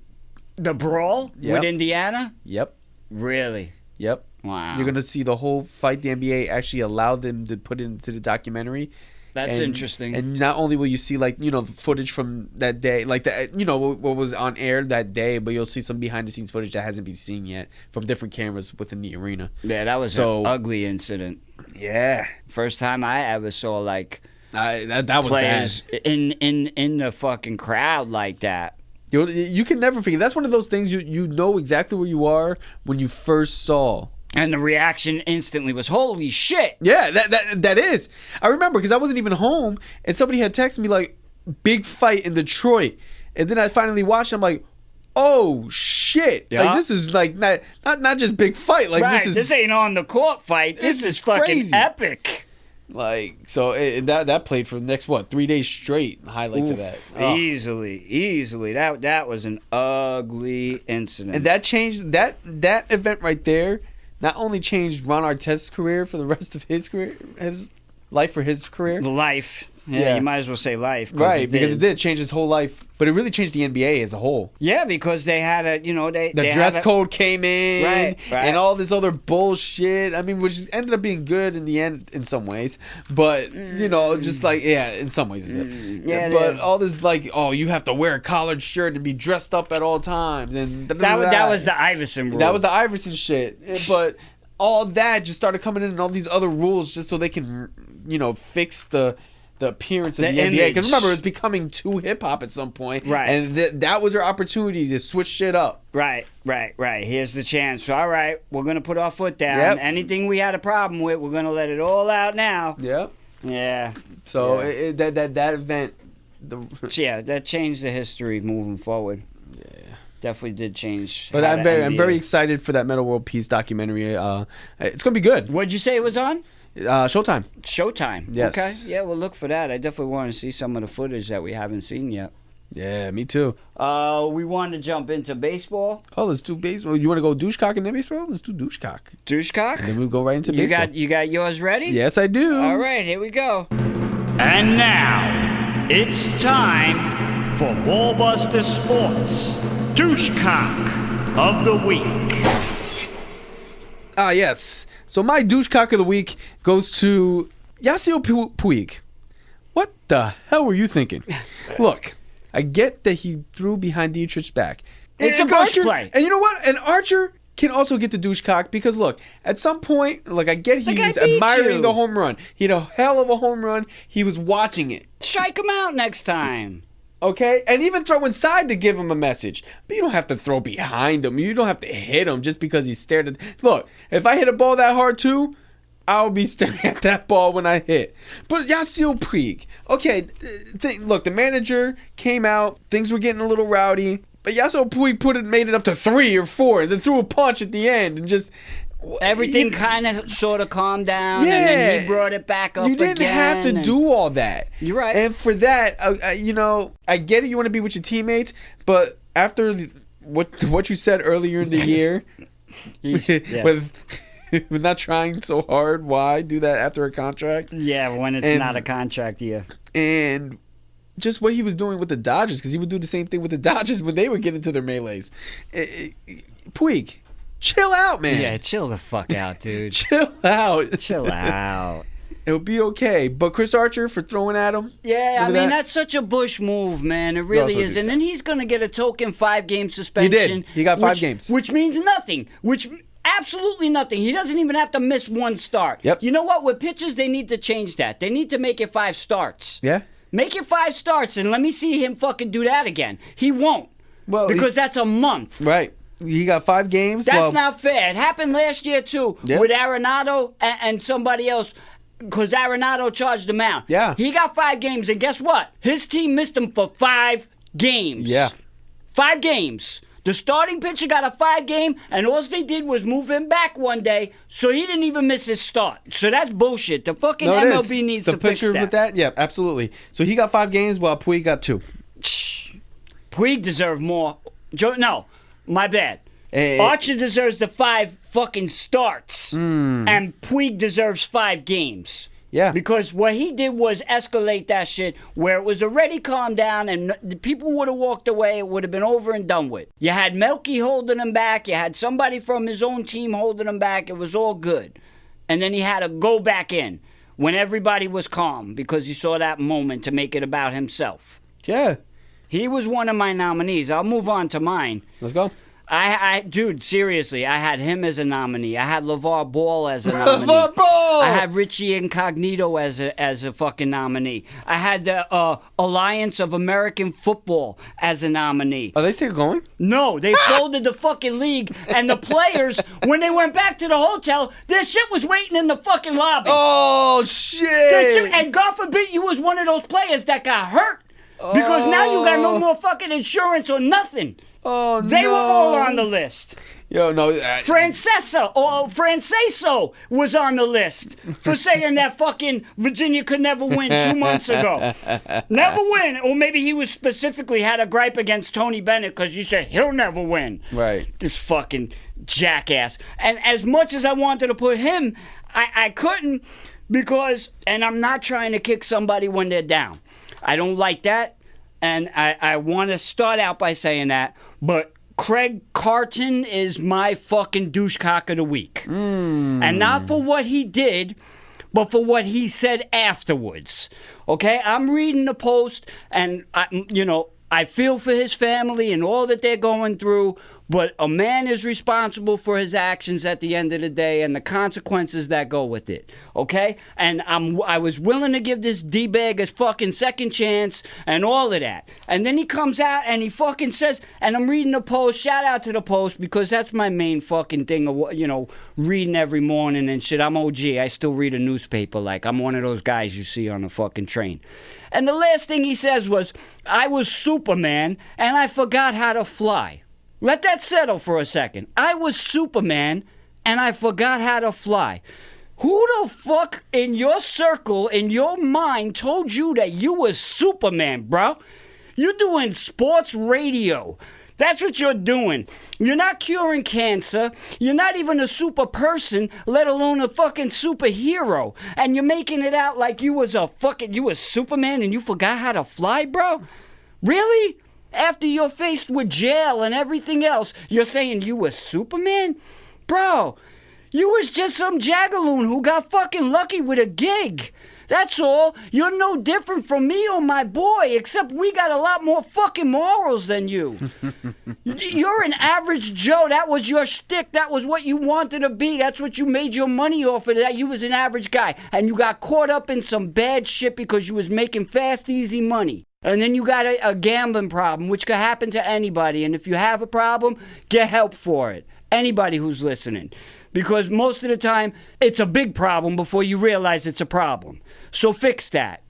The brawl Yep. with Indiana? Yep, Really? yep. Wow. You're going to see the whole fight the NBA actually allowed them to put into the documentary. That's And- interesting. And not only will you see the footage from that day, like what was on air that day, but you'll see some behind the scenes footage that hasn't been seen yet from different cameras within the arena. Yeah, that was an ugly incident. Yeah, First time I ever saw like that was players bad. in the fucking crowd like that. You can never forget. That's one of those things you know exactly where you are when you first saw. And the reaction instantly was, holy shit. Yeah, that is. I remember because I wasn't even home, and somebody had texted me like, "Big fight in Detroit," and then I finally watched. I'm like, "Oh shit! Yeah. Like this is like not just big fight. Like Right, this is ain't on the court fight. This is fucking crazy. epic. like so that played for the next 3 days straight. Highlights of that. Oh. Easily. That was an ugly incident. And that changed that event right there. Not only changed Ron Artest's career for the rest of his career, his life for his career. the life. Yeah, you might as well say life. Right, because it did change his whole life. But it really changed the NBA as a whole. Yeah, because they had The dress code came in. Right. And all this other bullshit. I mean, which ended up being good in the end in some ways. But, just like, in some ways. Yeah, but all this, like, you have to wear a collared shirt and be dressed up at all times. And that was the Iverson rule. That was the Iverson shit. But all that just started coming in and all these other rules just so they can, fix the appearance of the NBA. Because remember, it was becoming too hip-hop at some point. Right. And that was their opportunity to switch shit up. Right. Here's the chance. All right, we're going to put our foot down. Yep. Anything we had a problem with, we're going to let it all out now. Yep. Yeah. So that event... that changed the history moving forward. Yeah. Definitely did change. But I'm very excited for that Meta World Peace documentary. It's going to be good. What'd you say it was on? Showtime. Showtime. Yes. Okay. Yeah, we'll look for that. I definitely want to see some of the footage that we haven't seen yet. Yeah, me too. We want to jump into baseball. Oh, let's do baseball. You want to go douchecock and then baseball? Let's do douchecock. Douchecock? And then we'll go right into baseball. You got yours ready? Yes, I do. All right, here we go. And now, it's time for Ballbuster Sports Douchecock of the Week. Yes. So my douchecock of the week goes to Yasiel Puig. What the hell were you thinking? Look, I get that he threw behind Dietrich's back. It's a bush play. And you know what? An Archer can also get the douchecock because, look, at some point, I get he was admiring the home run. He had a hell of a home run. He was watching it. Strike him out next time. Okay? And even throw inside to give him a message. But you don't have to throw behind him. You don't have to hit him just because he stared at... Look, if I hit a ball that hard too, I'll be staring at that ball when I hit. But Yasiel Puig. Okay, look, the manager came out. Things were getting a little rowdy. But Yasiel Puig made it up to 3 or 4. And then threw a punch at the end and just... Everything kind of sort of calmed down, and then he brought it back up again. You didn't have to do all that. You're right. And for that, I get it. You want to be with your teammates, but after what you said earlier in the year, with not trying so hard, why do that after a contract? Yeah, when it's not a contract year. And just what he was doing with the Dodgers, because he would do the same thing with the Dodgers when they would get into their melees. Puig. Chill out, man. Yeah, chill the fuck out, dude. Chill out. Chill out. It'll be okay. But Chris Archer for throwing at him. Yeah, I mean, that's such a Bush move, man. It really is. And then he's going to get a token 5-game suspension. He did. He got 5 games. Which means nothing. Absolutely nothing. He doesn't even have to miss one start. Yep. You know what? With pitchers, they need to change that. They need to make it 5 starts. Yeah? Make it 5 starts, and let me see him fucking do that again. He won't. Well, because that's a month. Right. He got 5 games. That's not fair. It happened last year, too, with Arenado and somebody else, because Arenado charged him out. Yeah. He got 5 games, and guess what? His team missed him for 5 games. Yeah. 5 games. The starting pitcher got a 5-game, and all they did was move him back one day, so he didn't even miss his start. So that's bullshit. The fucking MLB needs to fix that. The picture with that? Yeah, absolutely. So he got 5 games while Puig got 2. Puig deserved more. No. My bad. Archer deserves the 5 fucking starts. And Puig deserves 5 games. Yeah. Because what he did was escalate that shit where it was already calmed down and the people would have walked away. It would have been over and done with. You had Melky holding him back. You had somebody from his own team holding him back. It was all good. And then he had to go back in when everybody was calm because he saw that moment to make it about himself. Yeah. He was one of my nominees. I'll move on to mine. Let's go. Dude, seriously, I had him as a nominee. I had LeVar Ball as a nominee. LeVar Ball! I had Richie Incognito as a fucking nominee. I had the Alliance of American Football as a nominee. Are they still going? No, they folded the fucking league, and the players, when they went back to the hotel, their shit was waiting in the fucking lobby. Oh, shit! And God forbid you was one of those players that got hurt. Because now you got no more fucking insurance or nothing. Oh, no. They were all on the list. Yo, no. Franceso was on the list for saying that fucking Virginia could never win 2 months ago. Never win. Or maybe he was specifically had a gripe against Tony Bennett because you said he'll never win. Right. This fucking jackass. And as much as I wanted to put him, I couldn't Because, and I'm not trying to kick somebody when they're down. I don't like that. And I want to start out by saying that. But Craig Carton is my fucking douchecock of the week. And not for what he did, but for what he said afterwards. Okay? I'm reading the post, and, I feel for his family and all that they're going through, but a man is responsible for his actions at the end of the day and the consequences that go with it, okay? And I was willing to give this D-bag a fucking second chance and all of that. And then he comes out and he fucking says, and I'm reading the post, shout out to the post, because that's my main fucking thing of, reading every morning and shit. I'm OG. I still read a newspaper. Like, I'm one of those guys you see on the fucking train. And the last thing he says was, I was Superman and I forgot how to fly. Let that settle for a second. I was Superman and I forgot how to fly. Who the fuck in your circle, in your mind, told you that you was Superman, bro? You're doing sports radio. That's what you're doing. You're not curing cancer. You're not even a super person, let alone a fucking superhero. And you're making it out like you was Superman and you forgot how to fly, bro? Really? After you're faced with jail and everything else, you're saying you was Superman? Bro, you was just some jagaloon who got fucking lucky with a gig. That's all. You're no different from me or my boy, except we got a lot more fucking morals than you. You're an average Joe. That was your shtick. That was what you wanted to be. That's what you made your money off of. That you was an average guy. And you got caught up in some bad shit because you was making fast, easy money. And then you got a gambling problem, which could happen to anybody. And if you have a problem, get help for it. Anybody who's listening. Because most of the time, it's a big problem before you realize it's a problem. So fix that.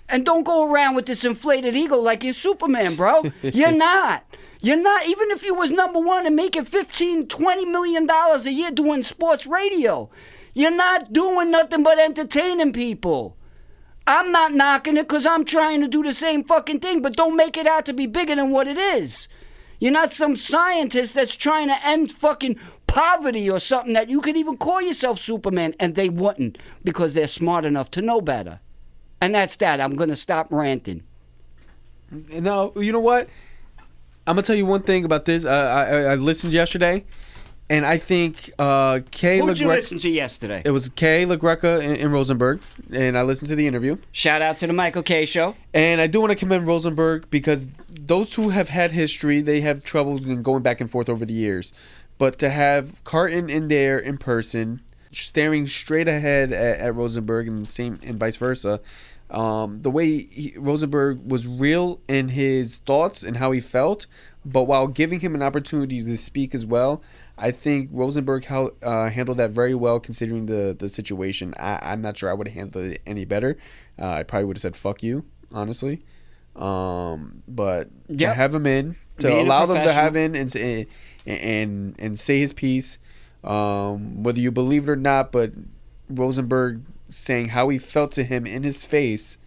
And don't go around with this inflated ego like you're Superman, bro. You're not. You're not. Even if you was number one and making $15, $20 million a year doing sports radio, you're not doing nothing but entertaining people. I'm not knocking it because I'm trying to do the same fucking thing, but don't make it out to be bigger than what it is. You're not some scientist that's trying to end fucking poverty or something that you could even call yourself Superman, and they wouldn't because they're smart enough to know better. And that's that. I'm going to stop ranting. No, you know what? I'm going to tell you one thing about this. I listened yesterday, and I think Kay Who'd you listen to yesterday? It was Kay LaGreca in Rosenberg, and I listened to the interview. Shout out to the Michael K. Show. And I do want to commend Rosenberg because those two have had history. They have trouble going back and forth over the years. But to have Carton in there in person, staring straight ahead at Rosenberg and vice versa, the way Rosenberg was real in his thoughts and how he felt, but while giving him an opportunity to speak as well, I think Rosenberg handled that very well considering the situation. I'm not sure I would have handled it any better. I probably would have said "fuck you," honestly. But to have him in, to allow them to have in and say his piece, whether you believe it or not, but Rosenberg saying how he felt to him in his face,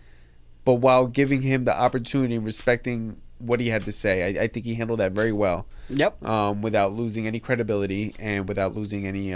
but while giving him the opportunity and respecting what he had to say. I think he handled that very well. Yep. Without losing any credibility and without losing any,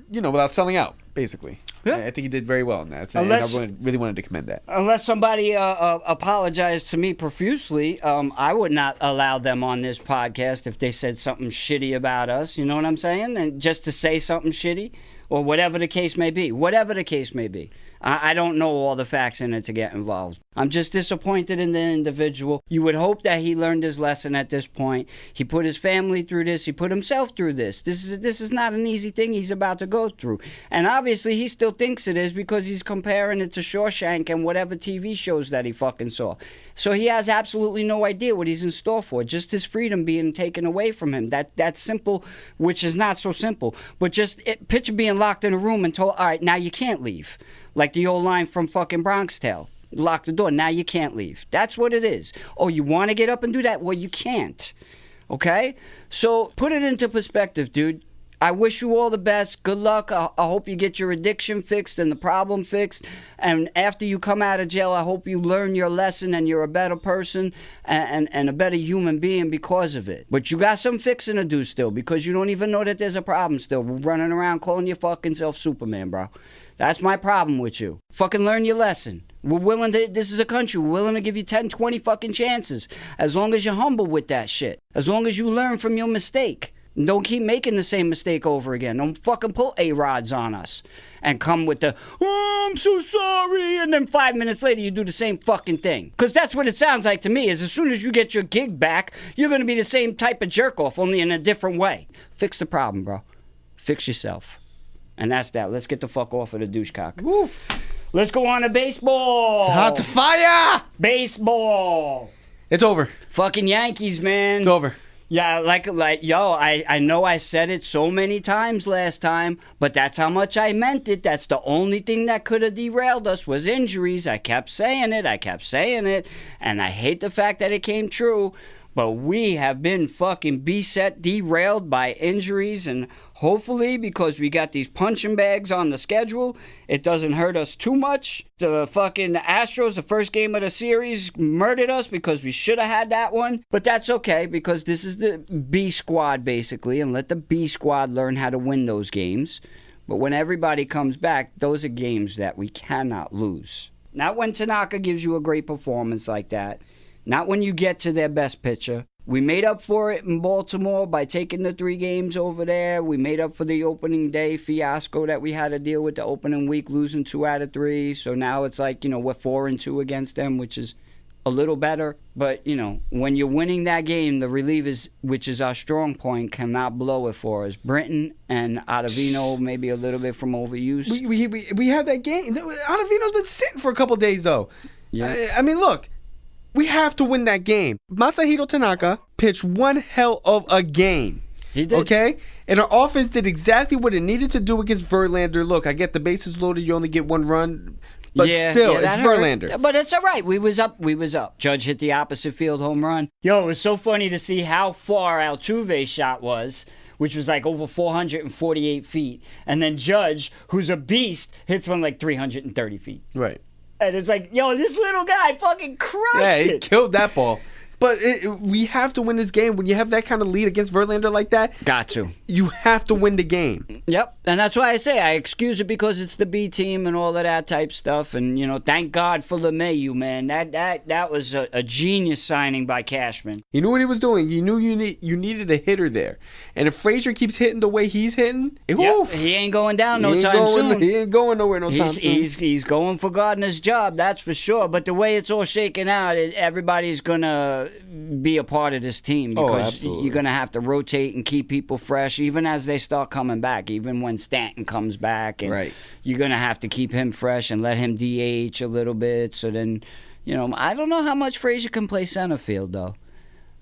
without selling out, basically. Yeah. I think he did very well in that. And I really wanted to commend that. Unless somebody apologized to me profusely, I would not allow them on this podcast if they said something shitty about us. You know what I'm saying? And just to say something shitty or whatever the case may be. Whatever the case may be. I don't know all the facts in it to get involved. I'm just disappointed in the individual. You would hope that he learned his lesson at this point. He put his family through this. He put himself through this. This is not an easy thing he's about to go through. And obviously he still thinks it is because he's comparing it to Shawshank and whatever TV shows that he fucking saw. So he has absolutely no idea what he's in store for. Just his freedom being taken away from him. That's simple, which is not so simple. But picture being locked in a room and told, all right, now you can't leave. Like the old line from fucking Bronx Tale. Lock the door. Now you can't leave. That's what it is. Oh, you want to get up and do that? Well, you can't. Okay? So put it into perspective, dude. I wish you all the best. Good luck. I hope you get your addiction fixed and the problem fixed. And after you come out of jail, I hope you learn your lesson and you're a better person and a better human being because of it. But you got some fixing to do still because you don't even know that there's a problem still. Running around calling your fucking self Superman, bro. That's my problem with you. Fucking learn your lesson. We're willing to, this is a country, we're willing to give you 10, 20 fucking chances. As long as you're humble with that shit. As long as you learn from your mistake. And don't keep making the same mistake over again. Don't fucking pull A-rods on us. And come with the, oh, I'm so sorry. And then 5 minutes later, you do the same fucking thing. Because that's what it sounds like to me, is as soon as you get your gig back, you're going to be the same type of jerk-off, only in a different way. Fix the problem, bro. Fix yourself. And that's that. Let's get the fuck off of the douchecock. Woof. Let's go on to baseball. It's hot to fire. Baseball. It's over. Fucking Yankees, man. It's over. Yeah, yo, I know I said it so many times last time, but that's how much I meant it. That's the only thing that could have derailed us was injuries. I kept saying it, and I hate the fact that it came true. But we have been fucking beset, derailed by injuries, and hopefully, because we got these punching bags on the schedule, it doesn't hurt us too much. The fucking Astros, the first game of the series, murdered us because we should have had that one. But that's okay, because this is the B squad, basically, and let the B squad learn how to win those games. But when everybody comes back, those are games that we cannot lose. Not when Tanaka gives you a great performance like that. Not when you get to their best pitcher. We made up for it in Baltimore by taking the 3 games over there. We made up for the opening day fiasco that we had to deal with the opening week, losing 2 out of 3. So now it's like, we're 4-2 against them, which is a little better. But, when you're winning that game, the relievers, which is our strong point, cannot blow it for us. Britton and Ottavino, maybe a little bit from overuse. We had that game. Ottavino's been sitting for a couple days, though. Yeah. I mean, look. We have to win that game. Masahiro Tanaka pitched one hell of a game. He did. Okay? And our offense did exactly what it needed to do against Verlander. Look, I get the bases loaded. You only get 1 run. But still, it's Verlander. But it's all right. We was up. Judge hit the opposite field home run. Yo, it was so funny to see how far Altuve's shot was, which was like over 448 feet. And then Judge, who's a beast, hits one like 330 feet. Right. And it's like, yo, this little guy fucking crushed it. Yeah, he killed that ball. But we have to win this game. When you have that kind of lead against Verlander like that, got to. You have to win the game. Yep, and that's why I say I excuse it because it's the B team and all of that type stuff. And thank God for LeMahieu, man. That was a genius signing by Cashman. He knew what he was doing. He knew you needed a hitter there. And if Frazier keeps hitting the way he's hitting, he ain't going down no time soon. He ain't going nowhere no time soon. He's going for Gardner's job, that's for sure. But the way it's all shaking out, everybody's gonna be a part of this team because you're going to have to rotate and keep people fresh even as they start coming back, even when Stanton comes back. And you're going to have to keep him fresh and let him DH a little bit. So then, I don't know how much Frazier can play center field, though.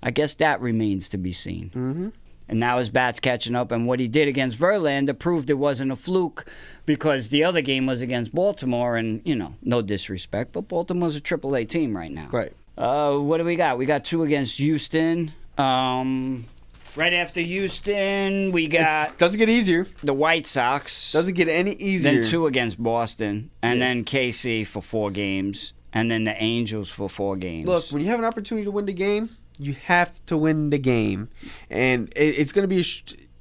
I guess that remains to be seen. Mm-hmm. And now his bat's catching up, and what he did against Verlander proved it wasn't a fluke because the other game was against Baltimore, and, no disrespect, but Baltimore's a AAA team right now. Right. What do we got? We got 2 against Houston. Right after Houston, we got... Doesn't get easier. The White Sox. Doesn't get any easier. Then 2 against Boston. And then KC for 4 games. And then the Angels for 4 games. Look, when you have an opportunity to win the game, you have to win the game. And it's going to be...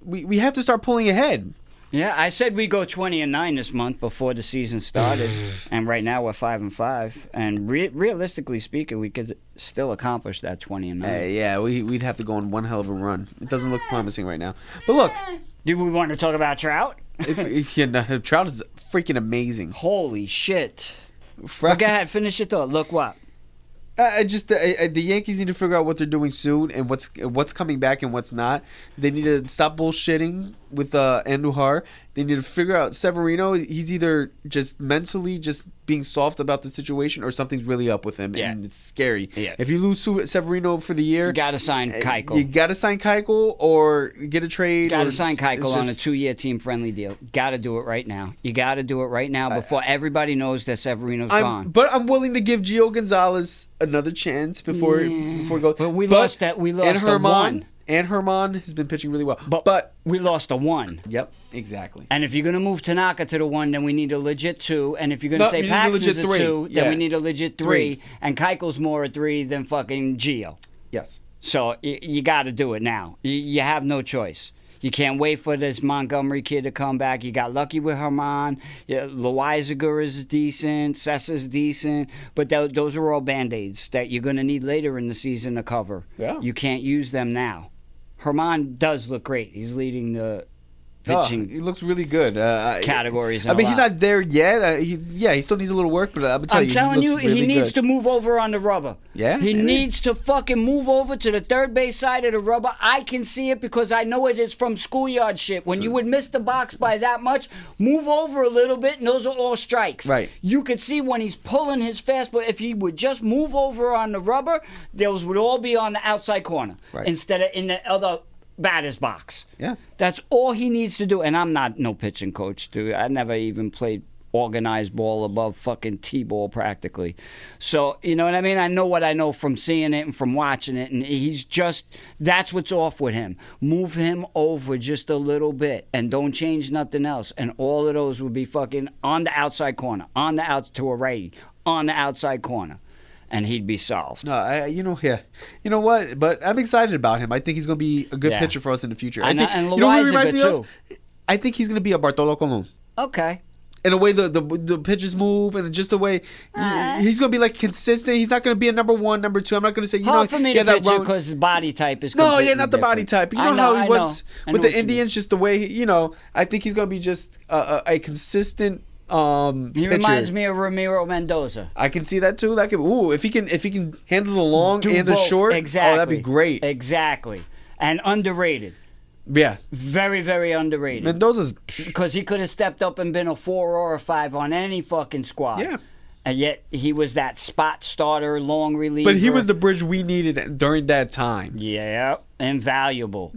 we have to start pulling ahead. Yeah, I said we go 20-9 this month before the season started, and right now we're 5-5. And realistically speaking, we could still accomplish that 20-9. Yeah, we'd have to go on one hell of a run. It doesn't look promising right now. But look, do we want to talk about Trout? Trout is freaking amazing. Holy shit! Go ahead, finish your thought. Look what. The Yankees need to figure out what they're doing soon and what's coming back and what's not. They need to stop bullshitting with Andujar. They need to figure out Severino. He's either just mentally just being soft about the situation or something's really up with him, and it's scary. Yeah. If you lose Severino for the year, you got to sign Keuchel. You got to sign Keuchel or get a trade. Got to sign Keuchel on a 2-year team-friendly deal. Got to do it right now. You got to do it right now before everybody knows that Severino's gone. But I'm willing to give Gio Gonzalez another chance before it goes. But we lost a 1. And Herman has been pitching really well. But we lost a 1. Yep, exactly. And if you're going to move Tanaka to the 1, then we need a legit 2. And if you're going to say Paxton's a 2, then we need a legit 3. And Keuchel's more a 3 than fucking Gio. Yes. So you got to do it now. You have no choice. You can't wait for this Montgomery kid to come back. You got lucky with Herman. Yeah, Loizaga is decent. Sessa's decent. But those are all Band-Aids that you're going to need later in the season to cover. Yeah. You can't use them now. Herman does look great. He's leading the pitching he looks really good. categories. I mean, he's not there yet. He still needs a little work, but I'm telling you, really he needs good. to move over on the rubber. Yeah? He Maybe. needs to fucking move over to the third base side of the rubber. I can see it because I know it is from schoolyard shit. When you would miss the box by that much, move over a little bit, and those are all strikes. Right. You could see when he's pulling his fastball, if he would just move over on the rubber, those would all be on the outside corner instead of in the other batter's box. Yeah. That's all he needs to do. And I'm not no pitching coach, dude. I never even played organized ball above fucking T-ball practically. So, you know what I mean? I know what I know from seeing it and from watching it. And he's just, that's what's off with him. Move him over just a little bit and don't change nothing else. And all of those would be fucking on the outside corner, on the out to a righty, on the outside corner. And he'd be solved. No, you know what? But I'm excited about him. I think he's going to be a good pitcher for us in the future. I think, and you know what he reminds Loizaga me too. of? I think he's going to be a Bartolo Colon. Okay. In a way, the pitches move and just the way he's going to be like consistent. He's not going to be a number one, number two. I'm not going to say Hard for me to picture because his body type is completely not the body different. type. You know how he was with the what you Indians, just the way I think he's going to be just a consistent. He reminds me of Ramiro Mendoza. I can see that too. Like, if he can handle the long Do and the both. short, exactly. oh, that'd be great. Exactly, and underrated. Yeah, very, very underrated. Mendoza's because he could have stepped up and been a 4 or a 5 on any fucking squad. Yeah. And yet he was that spot starter, long reliever. But he was the bridge we needed during that time. Yeah, invaluable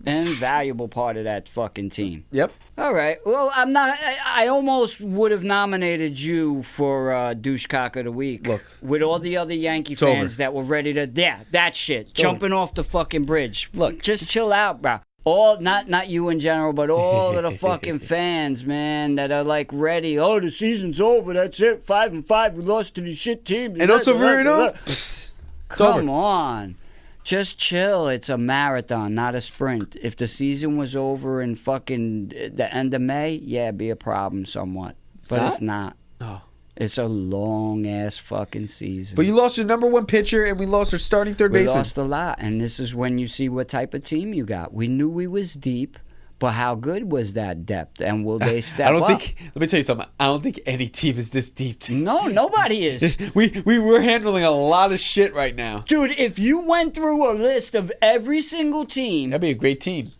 part of that fucking team. Yep. All right. Well, I'm not. I almost would have nominated you for douchecock of the week. Look, with all the other Yankee fans that were ready to, that shit, jumping off the fucking bridge. Look, just chill out, bro. All not you in general, but all of the fucking fans, man, that are like ready. Oh, the season's over. That's it. 5-5. We lost to the shit team. And also, Verino. Come on. Just chill. It's a marathon, not a sprint. If the season was over in fucking the end of May, yeah, it'd be a problem somewhat. But it's not. No. It's a long-ass fucking season. But you lost your number one pitcher, and we lost our starting third baseman. We lost a lot, and this is when you see what type of team you got. We knew we was deep, but how good was that depth? And will they step up? Let me tell you something. I don't think any team is this deep. No, nobody is. We're handling a lot of shit right now. Dude, if you went through a list of every single team... That'd be a great team.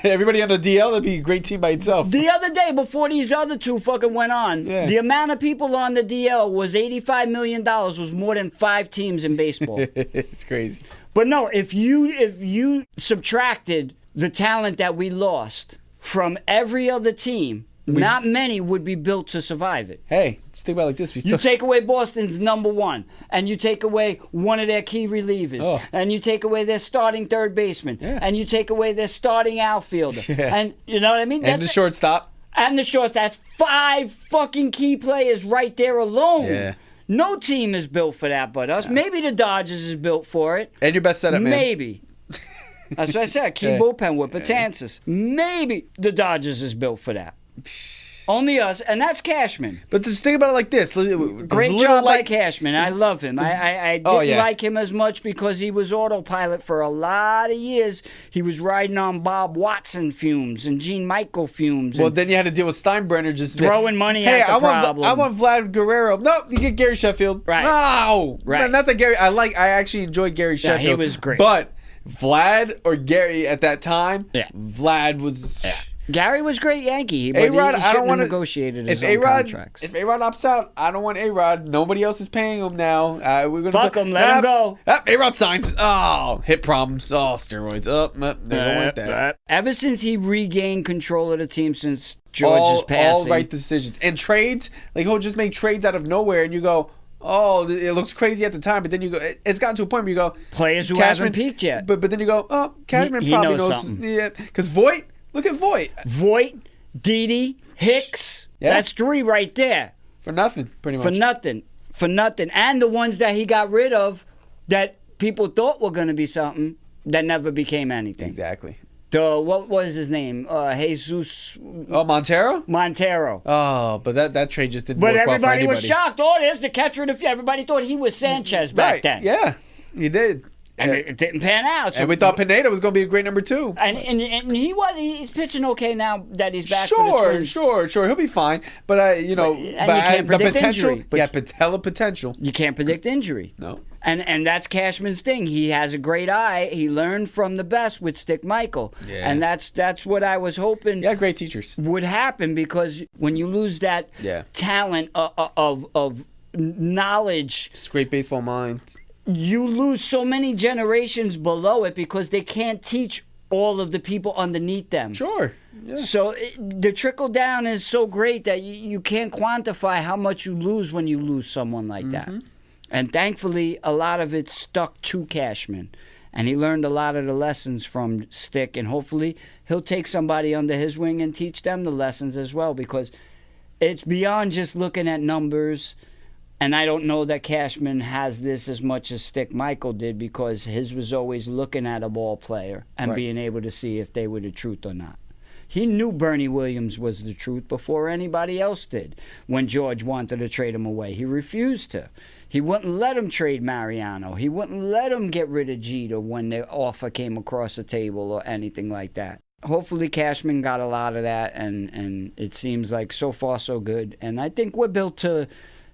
Everybody on the DL, that'd be a great team by itself. The other day, before these other two fucking went on, the amount of people on the DL was $85 million, was more than 5 teams in baseball. It's crazy. But no, if you subtracted the talent that we lost from every other team, not many would be built to survive it. Hey, just think about it like this. You take away Boston's number one, and you take away one of their key relievers, and you take away their starting third baseman, and you take away their starting outfielder. And you know what I mean? And the shortstop. And the short. That's 5 fucking key players right there alone. Yeah. No team is built for that but us. Maybe the Dodgers is built for it. And your best setup, man. Maybe. That's what I said. Key bullpen with Betances. Maybe the Dodgers is built for that. Only us, and that's Cashman. But just think about it like this. Great job by Cashman. I love him. I didn't like him as much because he was autopilot for a lot of years. He was riding on Bob Watson fumes and Gene Michael fumes. Well, then you had to deal with Steinbrenner just throwing money at the problem. I want Vlad Guerrero. No, you get Gary Sheffield. Right. No. Right. Man, not that Gary. I actually enjoyed Gary Sheffield. He was great. But Vlad or Gary at that time, Vlad was... Yeah. Gary was great Yankee, but A-Rod, he shouldn't have negotiated his own contracts. If A-Rod opts out, I don't want A-Rod. Nobody else is paying him now. We're gonna Fuck him, let him go. A-Rod signs. Oh, hip problems. Oh, steroids. They don't want that. Ever since he regained control of the team since George's passing. All right decisions. And trades, like he'll just make trades out of nowhere, and you go, oh, it looks crazy at the time, but then you go, it's gotten to a point where you go, players who haven't peaked yet. But then you go, oh, Cashman he probably knows knows something. Yeah, because Voit, look at Voit. Voit, Didi, Hicks. Yeah. That's 3 right there. For nothing, pretty much. For nothing. And the ones that he got rid of that people thought were going to be something that never became anything. Exactly. What was his name? Jesus Oh, Montero. Montero. Oh, but that trade just didn't But work well for everybody anybody. was shocked. Oh, there's the catcher. Everybody thought he was Sanchez back Right. then. Yeah, he did. And it didn't pan out. So And we thought Pineda was going to be a great number 2. And he's pitching okay now that he's back for the Twins. Sure. He'll be fine. But you can't predict potential, injury, but hella potential. You can't predict injury. No. And that's Cashman's thing. He has a great eye. He learned from the best with Stick Michael. Yeah. And that's what I was hoping Yeah, great teachers. would happen, because when you lose that Yeah. talent of knowledge, Just great baseball minds. you lose so many generations below it because they can't teach all of the people underneath them. Sure. Yeah. So the trickle down is so great that you can't quantify how much you lose when you lose someone like that. And thankfully, a lot of it stuck to Cashman. And he learned a lot of the lessons from Stick. And hopefully, he'll take somebody under his wing and teach them the lessons as well. Because it's beyond just looking at numbers. And I don't know that Cashman has this as much as Stick Michael did, because his was always looking at a ball player and Right. being able to see if they were the truth or not. He knew Bernie Williams was the truth before anybody else did. When George wanted to trade him away, he refused to. He wouldn't let him trade Mariano. He wouldn't let him get rid of Jeter when the offer came across the table or anything like that. Hopefully Cashman got a lot of that, and it seems like so far so good. And I think we're built to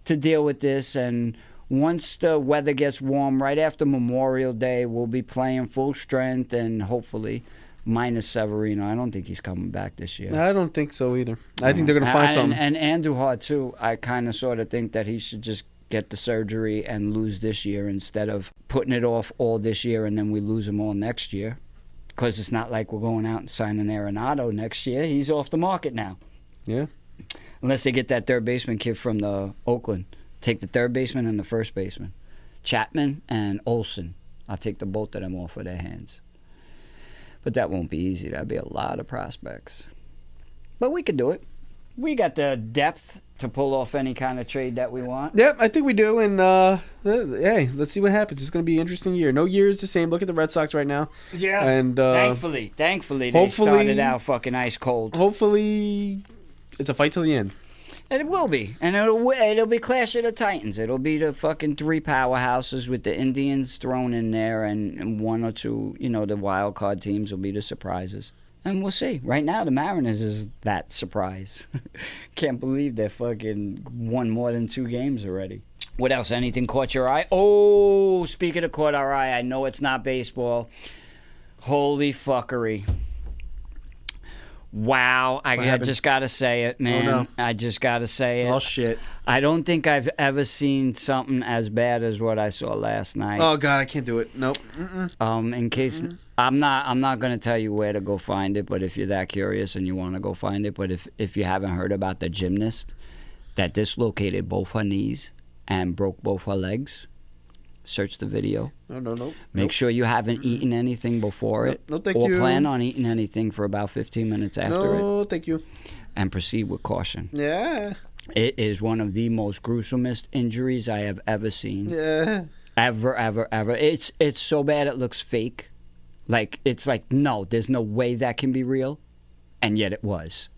deal with this. And once the weather gets warm, right after Memorial Day, we'll be playing full strength, and hopefully minus Severino. I don't think he's coming back this year. I don't think so either. I think they're going to find something. And Andujar, too. I kind of sort of think that he should just get the surgery and lose this year instead of putting it off all this year and then we lose him all next year. Because it's not like we're going out and signing Arenado next year. He's off the market now. Yeah. Unless they get that third baseman kid from the Oakland. Take the third baseman and the first baseman. Chapman and Olsen. I'll take the both of them off of their hands. But that won't be easy. That'll be a lot of prospects. But we could do it. We got the depth to pull off any kind of trade that we want. Yep, I think we do. And, hey, let's see what happens. It's going to be an interesting year. No year is the same. Look at the Red Sox right now. Yeah. And thankfully, they started out fucking ice cold. Hopefully, it's a fight till the end. And it will be. And it'll be Clash of the Titans. It'll be the fucking 3 powerhouses with the Indians thrown in there, and 1 or 2, the wild card teams will be the surprises. And we'll see. Right now, the Mariners is that surprise. Can't believe they fucking won more than 2 games already. What else? Anything caught your eye? Oh, speaking of caught our eye, I know it's not baseball. Holy fuckery. Wow, I just got to say it, man. Oh, no. I just got to say it. Oh, shit. I don't think I've ever seen something as bad as what I saw last night. Oh, God, I can't do it. Nope. In case I'm not going to tell you where to go find it, but if you're that curious and you want to go find it, but if you haven't heard about the gymnast that dislocated both her knees and broke both her legs, search the video. No. Make sure you haven't eaten anything before it. No, thank or you. plan on eating anything for about 15 minutes after it. No, thank you. And proceed with caution. Yeah. It is one of the most gruesomest injuries I have ever seen. Yeah. Ever. It's so bad it looks fake. It's like, no, there's no way that can be real. And yet it was.